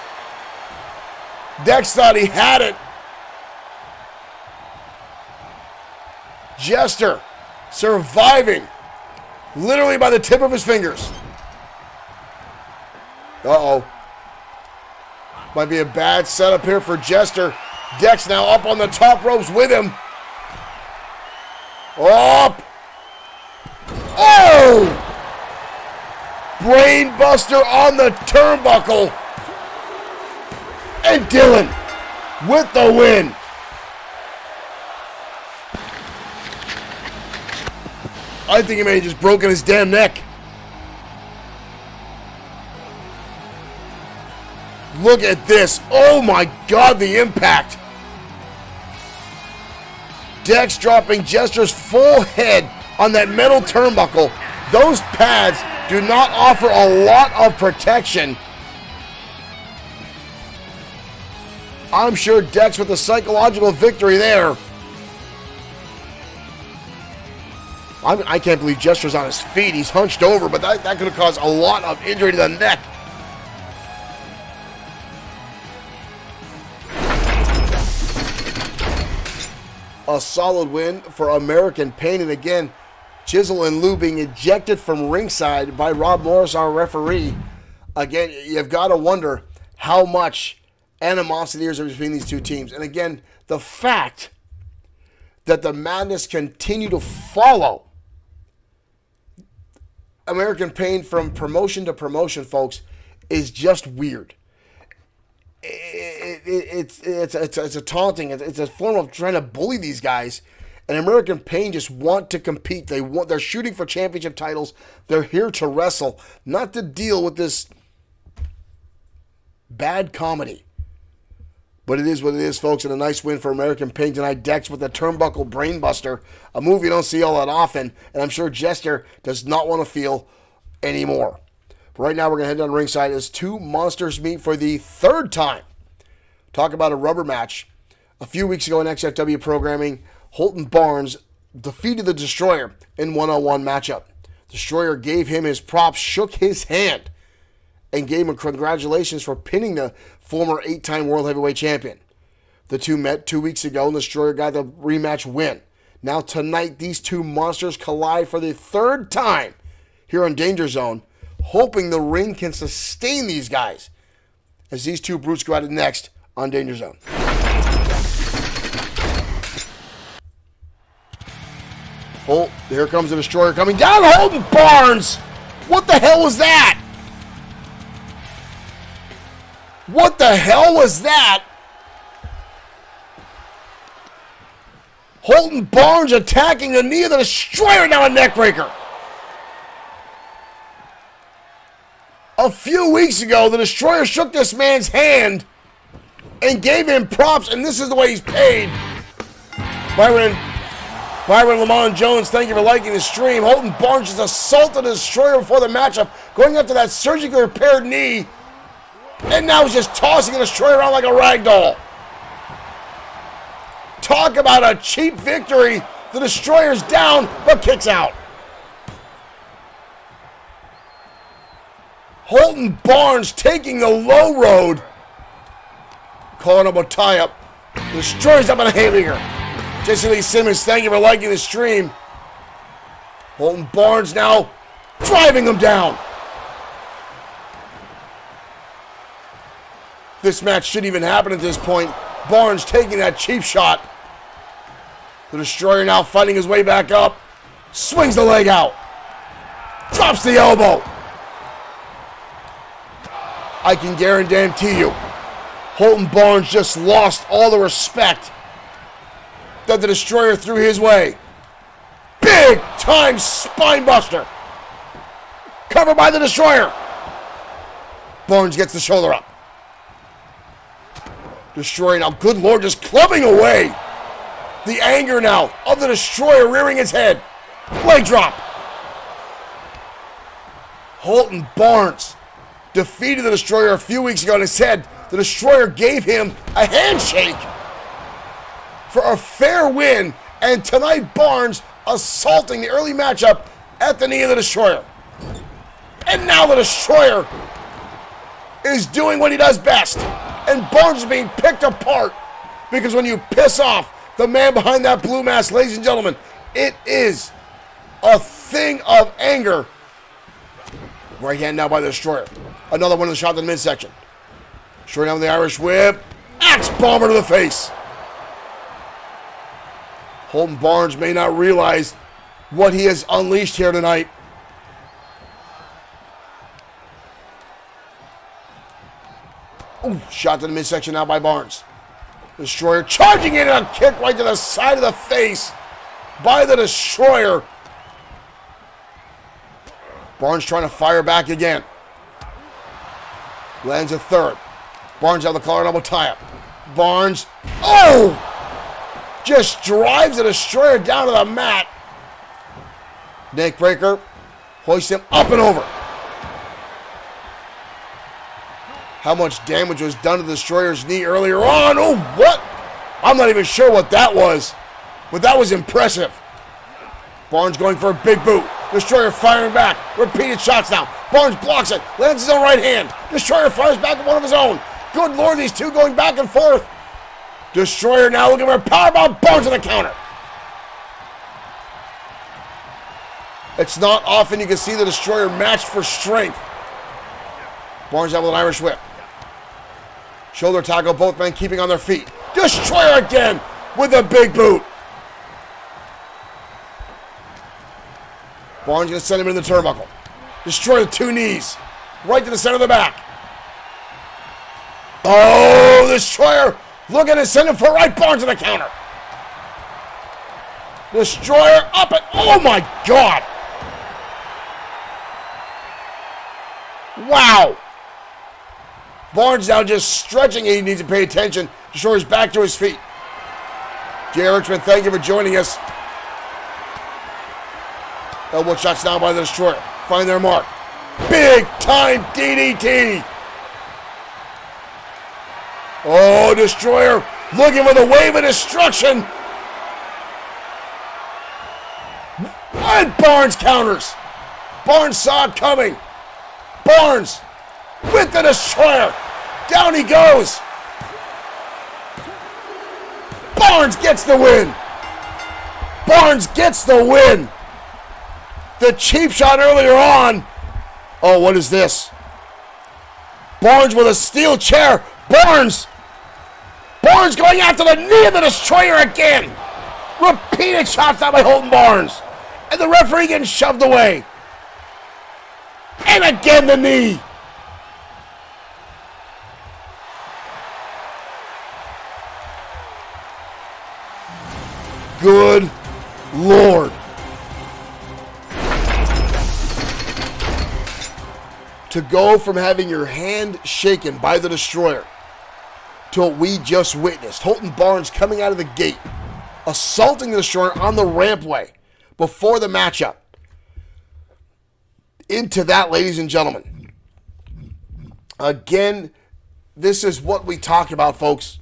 Dex thought he had it. Jester surviving. Literally by the tip of his fingers. Uh-oh. Might be a bad setup here for Jester. Dex now up on the top ropes with him. Up. Oh! Brainbuster on the turnbuckle. And Dylan with the win. I think he may have just broken his damn neck. Look at this. Oh my God, the impact. Dex dropping Jester's full head on that metal turnbuckle. Those pads do not offer a lot of protection. I'm sure Dex with a psychological victory there. I can't believe Jester's on his feet. He's hunched over, but that could have caused a lot of injury to the neck. A solid win for American Pain. And again, Chisel and Lou being ejected from ringside by Rob Morris, our referee. Again, you've got to wonder how much animosity is between these two teams. And again, the fact that the Madness continue to follow American Pain from promotion to promotion, folks, is just weird. It's a taunting. It's a form of trying to bully these guys. And American Pain just want to compete. They're shooting for championship titles. They're here to wrestle, not to deal with this bad comedy. But it is what it is, folks, and a nice win for American Pain tonight. Dex with the turnbuckle brainbuster, a move you don't see all that often, and I'm sure Jester does not want to feel anymore. But right now, we're going to head down ringside as two monsters meet for the third time. Talk about a rubber match. A few weeks ago in XFW programming, Holton Barnes defeated the Destroyer in one-on-one matchup. Destroyer gave him his props, shook his hand, and gave him congratulations for pinning the former 8-time World Heavyweight Champion. The two met 2 weeks ago, and Destroyer got the rematch win. Now tonight, these two monsters collide for the 3rd time here on Danger Zone, hoping the ring can sustain these guys as these two brutes go at it next on Danger Zone. Oh, here comes the Destroyer coming down, holding Barnes. What the hell was that? What the hell was that? Holton Barnes attacking the knee of the Destroyer, now a neckbreaker. A few weeks ago, the Destroyer shook this man's hand and gave him props, and this is the way he's paid. Byron Lamont Jones, thank you for liking the stream. Holton Barnes just assaulted the Destroyer before the matchup, going up to that surgically repaired knee, and now he's just tossing the Destroyer around like a rag doll. Talk about a cheap victory. The Destroyer's down, but kicks out. Holton Barnes taking the low road. Calling up a tie-up. The Destroyer's up on a haymaker. Jesse Lee Simmons, thank you for liking the stream. Holton Barnes now driving him down. This match shouldn't even happen at this point. Barnes taking that cheap shot. The Destroyer now fighting his way back up. Swings the leg out. Drops the elbow. I can guarantee you, Holton Barnes just lost all the respect that the Destroyer threw his way. Big time spine buster. Covered by the Destroyer. Barnes gets the shoulder up. Destroyer now, good Lord, just clubbing away. The anger now of the Destroyer rearing its head. Leg drop. Holton Barnes defeated the Destroyer a few weeks ago, and it said the Destroyer gave him a handshake for a fair win, and tonight Barnes assaulting the early matchup at the knee of the Destroyer. And now the Destroyer is doing what he does best, and Barnes is being picked apart, because when you piss off the man behind that blue mask, ladies and gentlemen, it is a thing of anger. Right hand now by the Destroyer. Another one of the shot in the midsection. Destroyer down with the Irish whip. Axe bomber to the face. Holton Barnes may not realize what he has unleashed here tonight. Ooh, shot to the midsection now by Barnes. Destroyer charging in and a kick right to the side of the face by the Destroyer. Barnes trying to fire back again. Lands a third. Barnes out of the collar double tie-up. Barnes, oh! Just drives the Destroyer down to the mat. Neck breaker. Hoists him up and over. How much damage was done to the Destroyer's knee earlier on? Oh, what? I'm not even sure what that was, but that was impressive. Barnes going for a big boot. Destroyer firing back. Repeated shots now. Barnes blocks it. Lands his own right hand. Destroyer fires back with one of his own. Good Lord, these two going back and forth. Destroyer now looking for a powerbomb. Barnes on the counter. It's not often you can see the Destroyer matched for strength. Barnes out with an Irish whip. Shoulder tackle, both men keeping on their feet. Destroyer again with a big boot. Barnes going to send him into the turnbuckle. Destroyer with two knees. Right to the center of the back. Oh, Destroyer looking to send him for right. Barnes on the counter. Destroyer up and oh my God. Wow. Barnes now just stretching. He needs to pay attention. Destroyer's back to his feet. Jay Richmond, thank you for joining us. Elbow shots down by the Destroyer. Find their mark. Big time DDT. Oh, Destroyer looking for the wave of destruction. And Barnes counters. Barnes saw it coming. Barnes with the Destroyer. Down he goes. Barnes gets the win. Barnes gets the win. The cheap shot earlier on. Oh, what is this? Barnes with a steel chair. Barnes going after the knee of the Destroyer again. Repeated shots out by Holton Barnes. And the referee getting shoved away. And again the knee. Good Lord. To go from having your hand shaken by the Destroyer to what we just witnessed. Holton Barnes coming out of the gate, assaulting the Destroyer on the rampway before the matchup. Into that, ladies and gentlemen. Again, this is what we talk about, folks.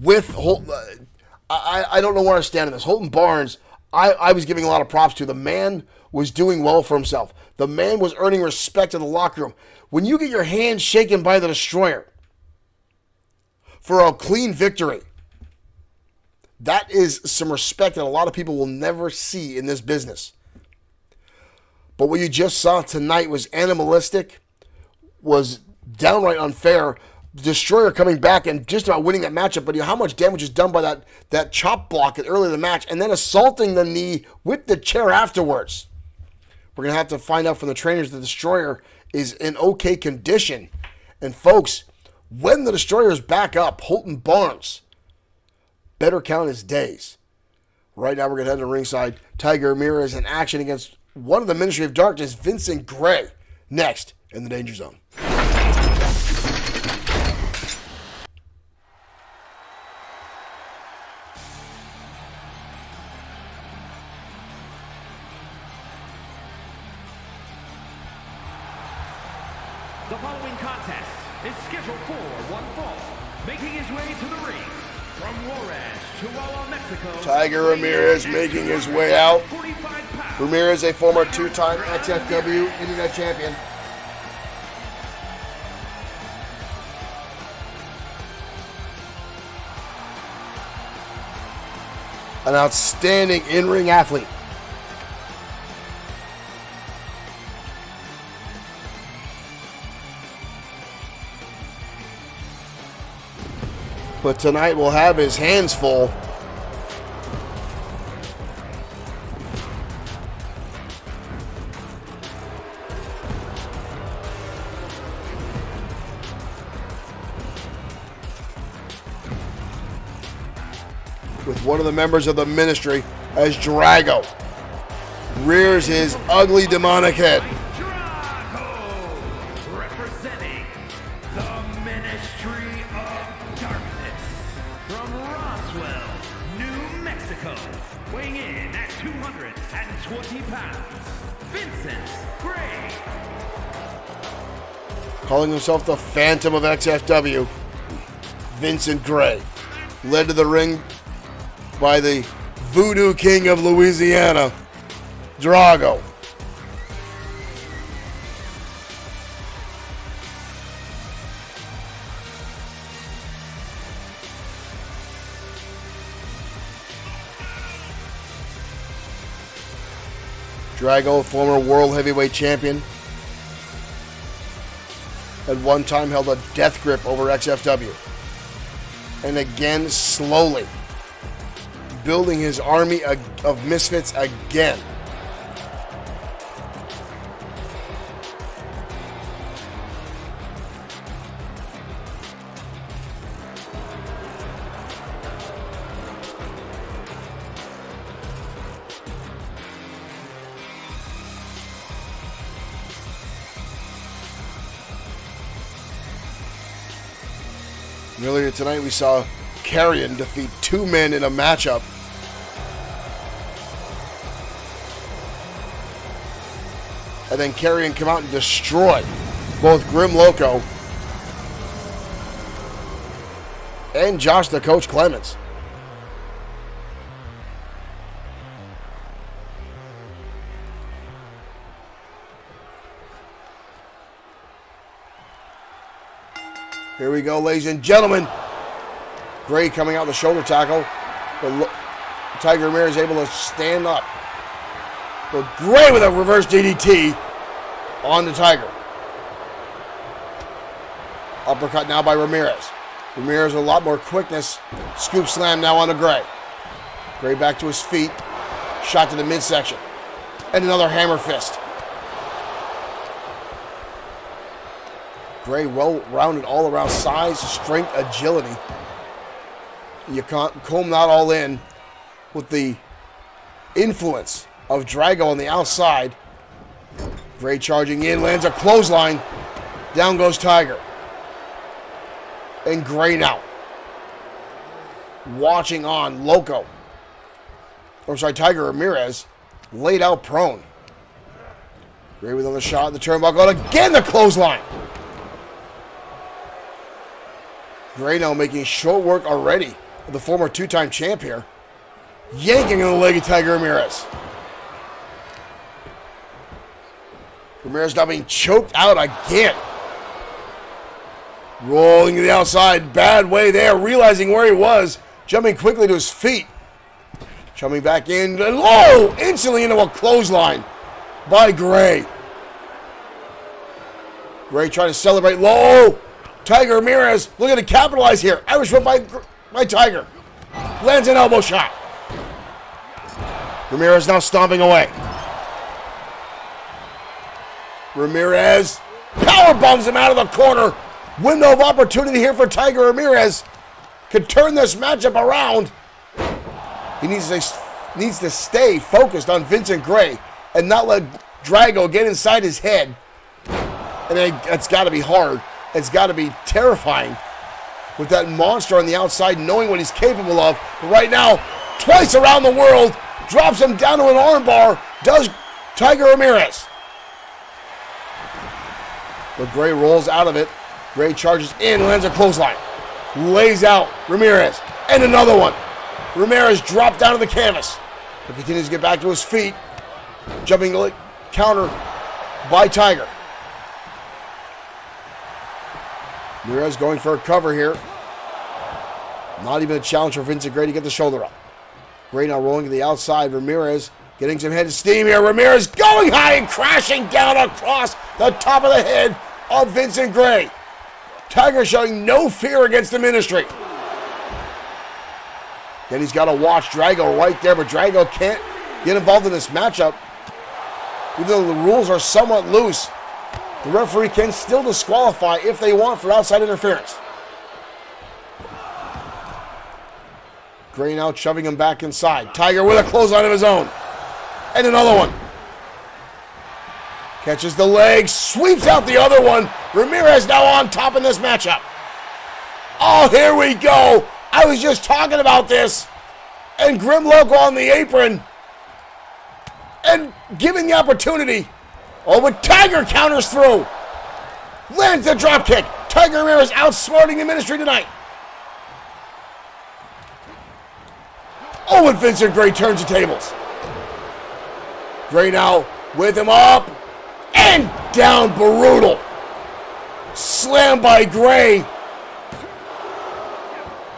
With Holton, I don't know where I stand on this. Holton Barnes, I was giving a lot of props to. The man was doing well for himself. The man was earning respect in the locker room. When you get your hand shaken by the Destroyer for a clean victory, that is some respect that a lot of people will never see in this business. But what you just saw tonight was animalistic, was downright unfair. Destroyer coming back and just about winning that matchup, but how much damage is done by that chop block early in the match, and then assaulting the knee with the chair afterwards. We're going to have to find out from the trainers the Destroyer is in okay condition. And folks, when the Destroyer is back up, Holton Barnes better count his days. Right now we're going to head to ringside. Tiger Ramirez in action against one of the Ministry of Darkness, Vincent Gray, next in the Danger Zone. The following contest is scheduled for one fall. Making his way to the ring from Juarez, Chihuahua, Mexico. Tiger Ramirez making his way out. 45 pounds. Ramirez, a former two-time XFW Internet champion. An outstanding in-ring athlete. But tonight will have his hands full. With one of the members of the Ministry as Drago rears his ugly demonic head. Representing the Ministry of Darkness from Roswell, New Mexico, weighing in at 220 pounds, Vincent Gray. Calling himself the Phantom of XFW, Vincent Gray. Led to the ring by the Voodoo King of Louisiana, Drago. Drago, former World Heavyweight Champion, at one time held a death grip over XFW. And again, slowly building his army of misfits again. Earlier tonight, we saw Carrion defeat two men in a matchup. And then Carrion come out and destroy both Grim Loco and Josh the Coach Clemens. Here we go, ladies and gentlemen. Gray coming out with the shoulder tackle. But Tiger Ramirez able to stand up. But Gray with a reverse DDT on the Tiger. Uppercut now by Ramirez. Ramirez with a lot more quickness. Scoop slam now on the Gray. Gray back to his feet. Shot to the midsection. And another hammer fist. Gray well-rounded all around size, strength, agility. You can't comb that all in with the influence of Drago on the outside. Gray charging in, lands a clothesline. Down goes Tiger. And Gray now watching on Loco. Tiger Ramirez laid out prone. Gray with another shot in the turnbuckle. And again the clothesline. Gray now making short work already of the former two-time champ here. Yanking on the leg of Tiger Ramirez. Ramirez now being choked out again. Rolling to the outside. Bad way there. Realizing where he was. Jumping quickly to his feet. Jumping back in. And low! Instantly into a clothesline by Gray. Gray trying to celebrate low. Tiger Ramirez looking to capitalize here. Irish whip by Tiger. Lands an elbow shot. Ramirez now stomping away. Ramirez power bombs him out of the corner. Window of opportunity here for Tiger Ramirez. Could turn this matchup around. He needs to stay focused on Vincent Gray and not let Drago get inside his head. And it's got to be hard. It's got to be terrifying with that monster on the outside knowing what he's capable of. But right now, twice around the world, drops him down to an armbar, does Tiger Ramirez. But Gray rolls out of it. Gray charges in, lands a clothesline. Lays out Ramirez. And another one. Ramirez dropped down to the canvas. But continues to get back to his feet. Jumping counter by Tiger. Ramirez going for a cover here. Not even a challenge for Vincent Gray to get the shoulder up. Gray now rolling to the outside. Ramirez getting some head of steam here. Ramirez going high and crashing down across the top of the head of Vincent Gray. Tiger showing no fear against the Ministry. Then he's got to watch Drago right there, but Drago can't get involved in this matchup. Even though the rules are somewhat loose, the referee can still disqualify if they want for outside interference. Gray now shoving him back inside. Tiger with a clothesline of his own. And another one. Catches the leg, sweeps out the other one. Ramirez now on top in this matchup. Oh, here we go. I was just talking about this. And Grim Loco on the apron. And giving the opportunity. Oh, but Tiger counters through. Lands the dropkick. Tiger Ramirez outsmarting the Ministry tonight. Oh, and Vincent Gray turns the tables. Gray now with him up. And down, brutal. Slam by Gray.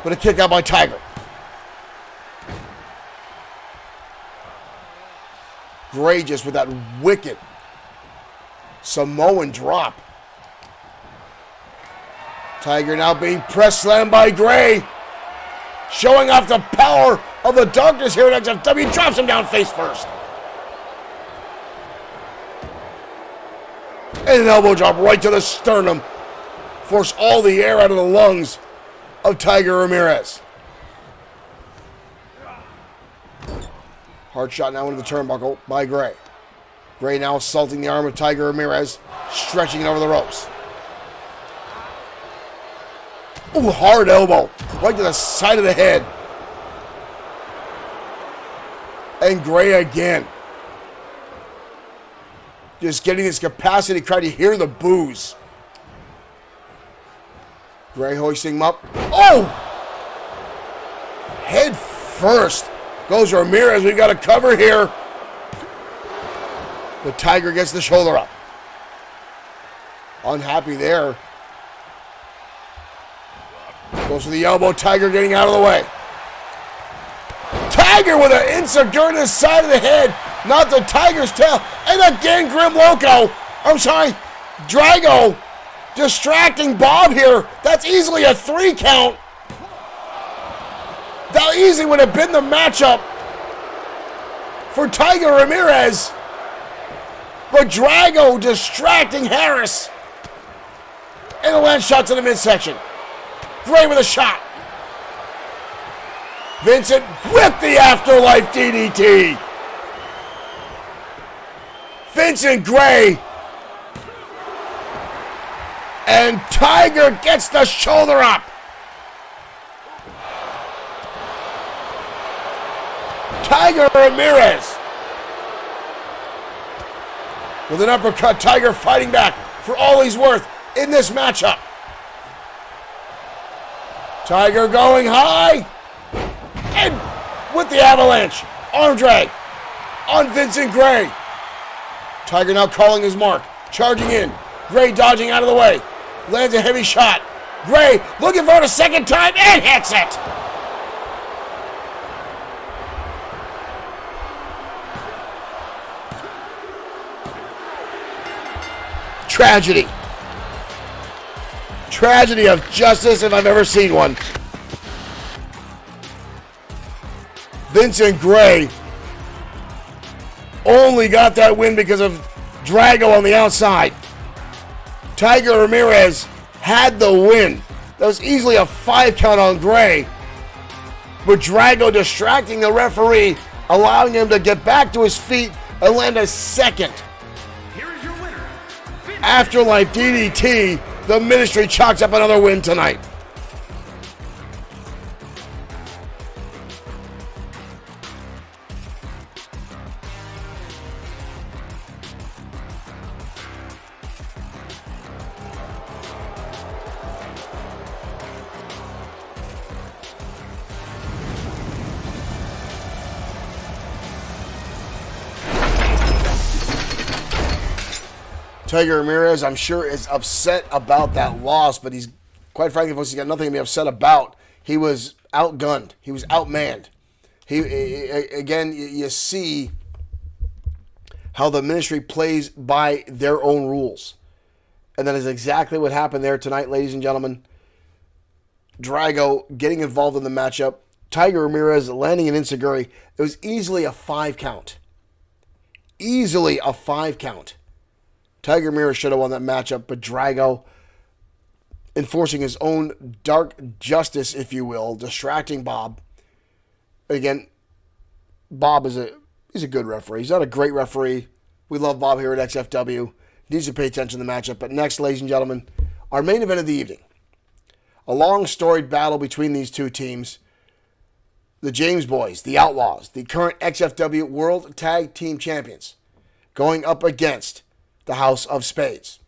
But a kick out by Tiger. Gray just with that wicked Samoan drop. Tiger now being press slammed by Gray. Showing off the power of the darkness here at XFW. Drops him down face first. And an elbow drop right to the sternum. Force all the air out of the lungs of Tiger Ramirez. Hard shot now into the turnbuckle by Gray. Gray now assaulting the arm of Tiger Ramirez, stretching it over the ropes. Ooh, hard elbow right to the side of the head. And Gray again. Just getting this capacity crowd to hear the boos. Gray hoisting him up. Oh! Head first goes Ramirez. We've got a cover here. But Tiger gets the shoulder up. Unhappy there. Goes for the elbow. Tiger getting out of the way. Tiger with an insert in his side of the head. Not the Tiger's tail. And again, Grim Loco. I'm sorry. Drago distracting Bob here. That's easily a 3 count. That easily would have been the matchup for Tiger Ramirez. But Drago distracting Harris. And a land shot to the midsection. Gray with a shot. Vincent with the afterlife DDT. Vincent Gray. And Tiger gets the shoulder up. Tiger Ramirez with an uppercut. Tiger fighting back for all he's worth in this matchup. Tiger going high and with the avalanche. Arm drag on Vincent Gray. Tiger now calling his mark. Charging in. Gray dodging out of the way. Lands a heavy shot. Gray looking for it a second time and hits it. Tragedy. Tragedy of justice if I've ever seen one. Vincent Gray only got that win because of Drago on the outside. Tiger Ramirez had the win. That was easily a 5 count on Gray. But Drago distracting the referee, allowing him to get back to his feet and land a second. Here is your winner. Afterlife DDT. The Ministry chalks up another win tonight. Tiger Ramirez, I'm sure, is upset about that loss, but he's, quite frankly, folks, he's got nothing to be upset about. He was outgunned. He was outmanned. Again, you see how the Ministry plays by their own rules. And that is exactly what happened there tonight, ladies and gentlemen. Drago getting involved in the matchup. Tiger Ramirez landing an enziguri. It was easily a 5 count. Easily a 5 count. Tiger Ramirez should have won that matchup, but Drago enforcing his own dark justice, if you will, distracting Bob. Again, Bob he's a good referee. He's not a great referee. We love Bob here at XFW. He needs to pay attention to the matchup. But next, ladies and gentlemen, our main event of the evening. A long, storied battle between these two teams. The James Boys, the Outlaws, the current XFW World Tag Team Champions, going up against the House of Spades.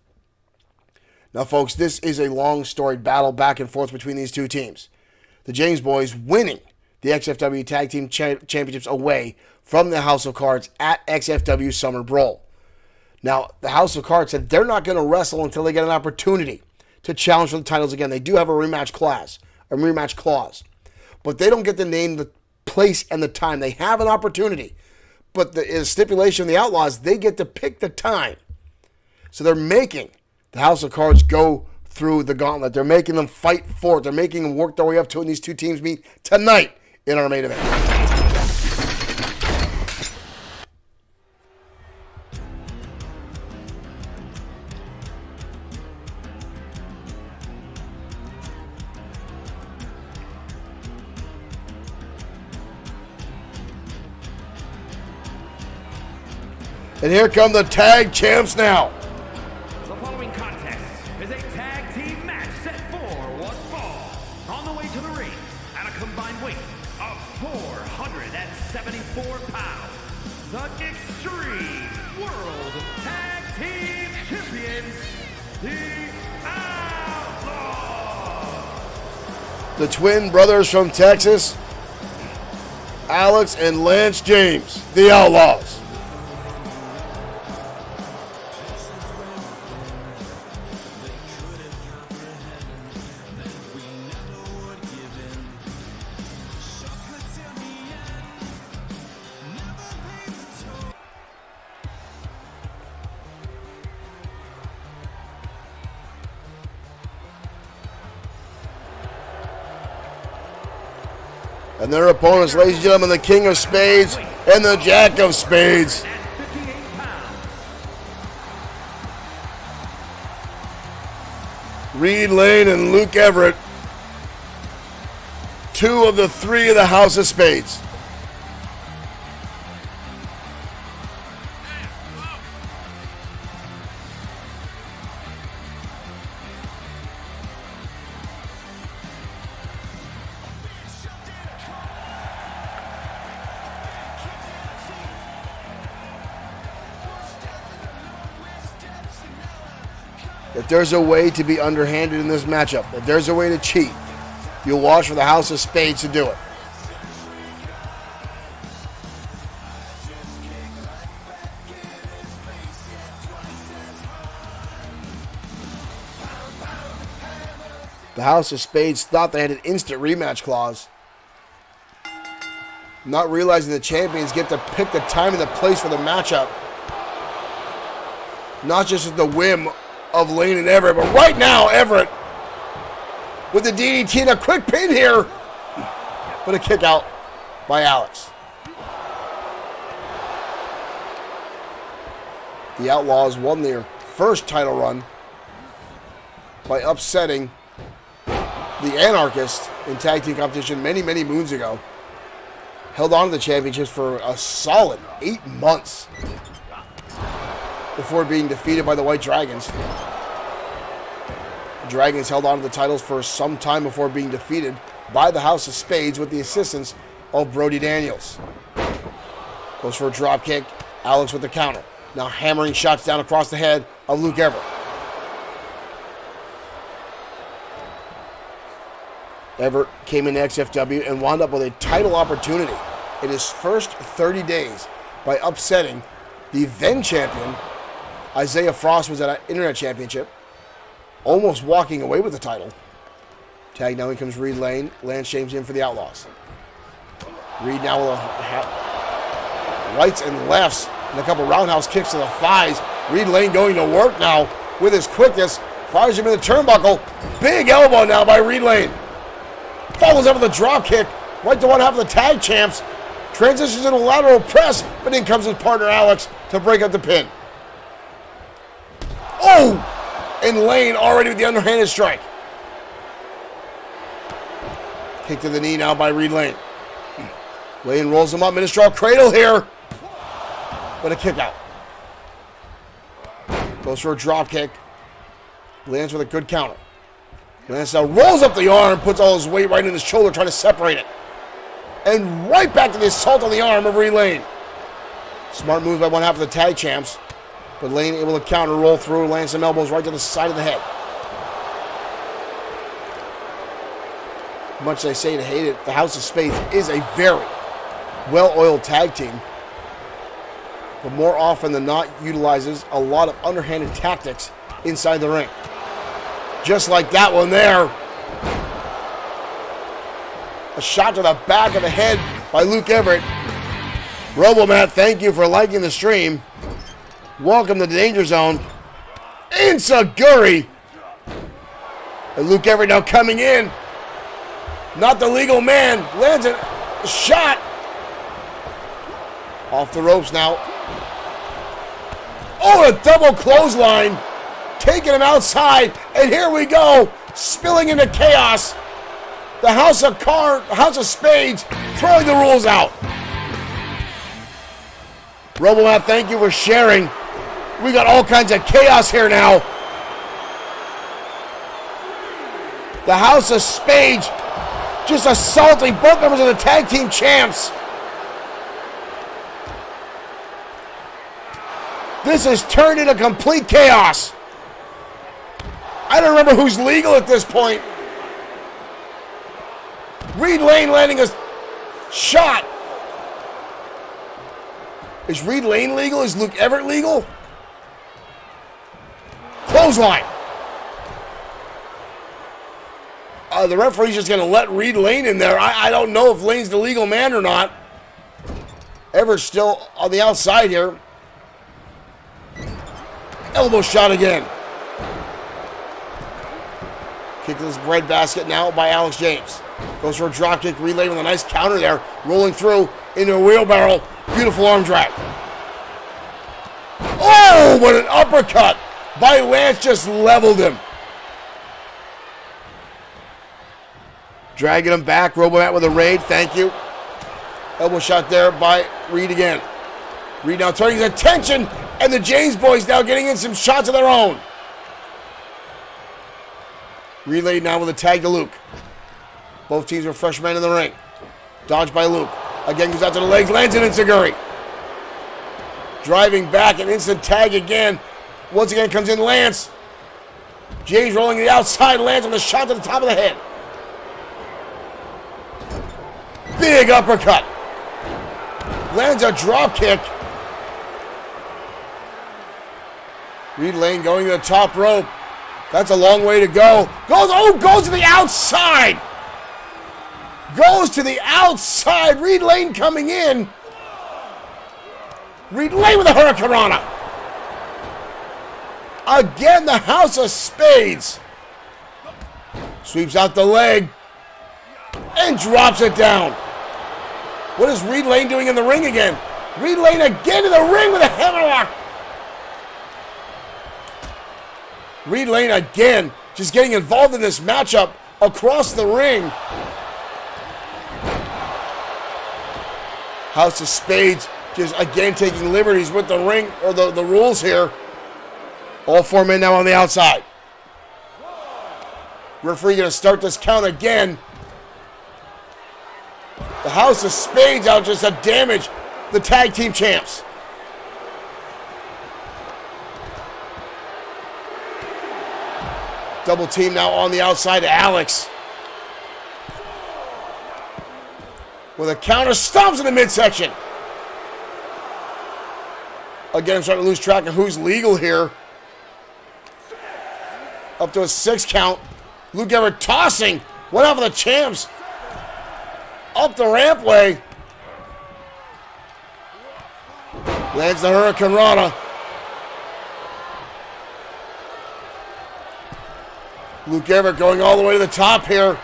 Now, folks, this is a long, storied battle back and forth between these two teams. The James Boys winning the XFW Tag Team Championships away from the House of Cards at XFW Summer Brawl. Now, the House of Cards said they're not going to wrestle until they get an opportunity to challenge for the titles again. They do have a rematch clause, but they don't get to name the place and the time. They have an opportunity, but the stipulation of the Outlaws, they get to pick the time. So they're making the House of Cards go through the gauntlet. They're making them fight for it. They're making them work their way up to it, and these two teams meet tonight in our main event. And here come the tag champs now. The following contest is a tag team match set for one fall. On the way to the ring at a combined weight of 474 pounds, the Extreme World Tag Team Champions, the Outlaws. The twin brothers from Texas, Alex and Lance James, the Outlaws. And their opponents, ladies and gentlemen, the King of Spades and the Jack of Spades. Reed Lane and Luke Everett, 2 of the 3 of the House of Spades. If there's a way to be underhanded in this matchup, if there's a way to cheat, you'll watch for the House of Spades to do it. The House of Spades thought they had an instant rematch clause, not realizing the champions get to pick the time and the place for the matchup, not just at the whim of Lane and Everett, but right now Everett with the DDT and a quick pin here, but a kick out by Alex. The Outlaws won their first title run by upsetting the Anarchists in tag team competition many, many moons ago. Held on to the championships for a solid 8 months before being defeated by the White Dragons. The Dragons held on to the titles for some time before being defeated by the House of Spades with the assistance of Brody Daniels. Goes for a drop kick. Alex with the counter. Now hammering shots down across the head of Luke Everett. Everett came into XFW and wound up with a title opportunity in his first 30 days by upsetting the then champion. Isaiah Frost was at an Internet Championship, almost walking away with the title. Tag now in comes Reed Lane. Lance James in for the Outlaws. Reed now with rights and lefts and a couple roundhouse kicks to the thighs. Reed Lane going to work now with his quickness. Fires him in the turnbuckle. Big elbow now by Reed Lane. Follows up with a drop kick right to one half of the tag champs. Transitions into a lateral press, but in comes his partner Alex to break up the pin. Oh! And Lane already with the underhanded strike. Kick to the knee now by Reed Lane. Lane rolls him up, Minotaur cradle here. But a kick out. Goes for a drop kick. Lands with a good counter. Lance now rolls up the arm, puts all his weight right in his shoulder, trying to separate it. And right back to the assault on the arm of Reed Lane. Smart moves by one half of the tag champs. But Lane able to counter, roll through, land some elbows right to the side of the head. Much as I say to hate it, the House of Spades is a very well-oiled tag team, but more often than not utilizes a lot of underhanded tactics inside the ring. Just like that one there. A shot to the back of the head by Luke Everett. Robomat, thank you for liking the stream. Welcome to the Danger Zone. Insaguri. And Luke Everett now coming in. Not the legal man. Lands a shot. Off the ropes now. Oh, a double clothesline. Taking him outside. And here we go. Spilling into chaos. The House of Spades throwing the rules out. Robomat, thank you for sharing. We got all kinds of chaos here now. The House of Spades just assaulting both members of the tag team champs. This has turned into complete chaos. I don't remember who's legal at this point. Reed Lane landing a shot. Is Reed Lane legal? Is Luke Everett legal? Clothesline. The referee's just going to let Reed Lane in there. I don't know if Lane's the legal man or not. Everett's still on the outside here. Elbow shot again. Kick to this breadbasket now by Alex James. Goes for a dropkick. Relay with a nice counter there. Rolling through into a wheelbarrow. Beautiful arm drag. Oh, what an uppercut by Lance, just leveled him. Dragging him back. Robomat with a raid. Thank you. Elbow shot there by Reed again. Reed now turning his attention, and the James boys now getting in some shots of their own. Relay now with a tag to Luke. Both teams are fresh men in the ring. Dodged by Luke. Again goes out to the legs, lands an Enziguri. Driving back, an instant tag again. Once again comes in Lance. James rolling to the outside, lands on the shot to the top of the head. Big uppercut. Lands a drop kick. Reed Lane going to the top rope. That's a long way to go. Goes to the outside. Goes to the outside. Reed Lane coming in. Reed Lane with a Hurricanrana. Again, the House of Spades. Sweeps out the leg. And drops it down. What is Reed Lane doing in the ring again? Reed Lane again in the ring with a hammerlock. Reed Lane again just getting involved in this matchup across the ring. House of Spades just again taking liberties with the ring, or the rules here. All four men now on the outside. Referee going to start this count again. The House of Spades out just to damage the tag team champs. Double team now on the outside to Alex. With a counter, stomps in the midsection. Again, I'm starting to lose track of who's legal here. Up to a 6 count. Luke Everett tossing one off of the champs. Up the rampway. Lands the Hurricanrana. Luke Everett going all the way to the top here.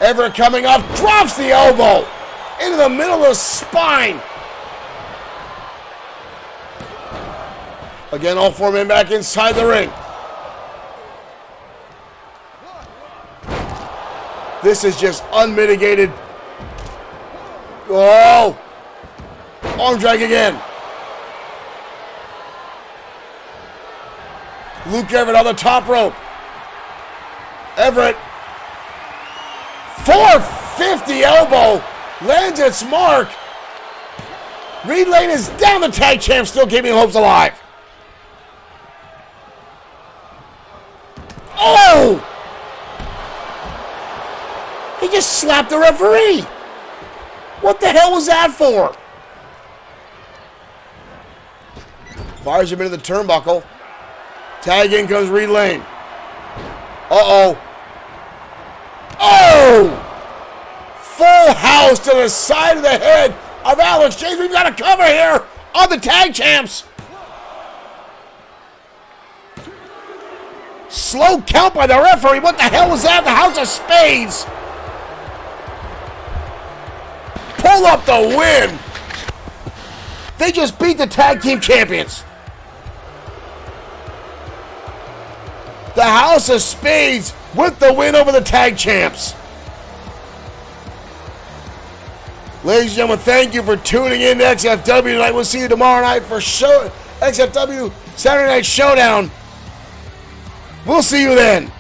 Everett coming up, drops the elbow into the middle of the spine. Again, all four men back inside the ring. This is just unmitigated. Oh! Arm drag again. Luke Everett on the top rope. Everett. 450 elbow. Lands its mark. Reed Lane is down. The tag champ still keeping hopes alive. Oh! He just slapped the referee. What the hell was that for? Fires him into the turnbuckle. Tag in comes Reed Lane. Uh-oh. Oh! Full house to the side of the head of Alex James. We've got a cover here on the tag champs. Slow count by the referee. What the hell was that? The House of Spades. Pull up the win. They just beat the tag team champions. The House of Spades with the win over the tag champs. Ladies and gentlemen, thank you for tuning in to XFW tonight. We'll see you tomorrow night for XFW Saturday Night Showdown. We'll see you then.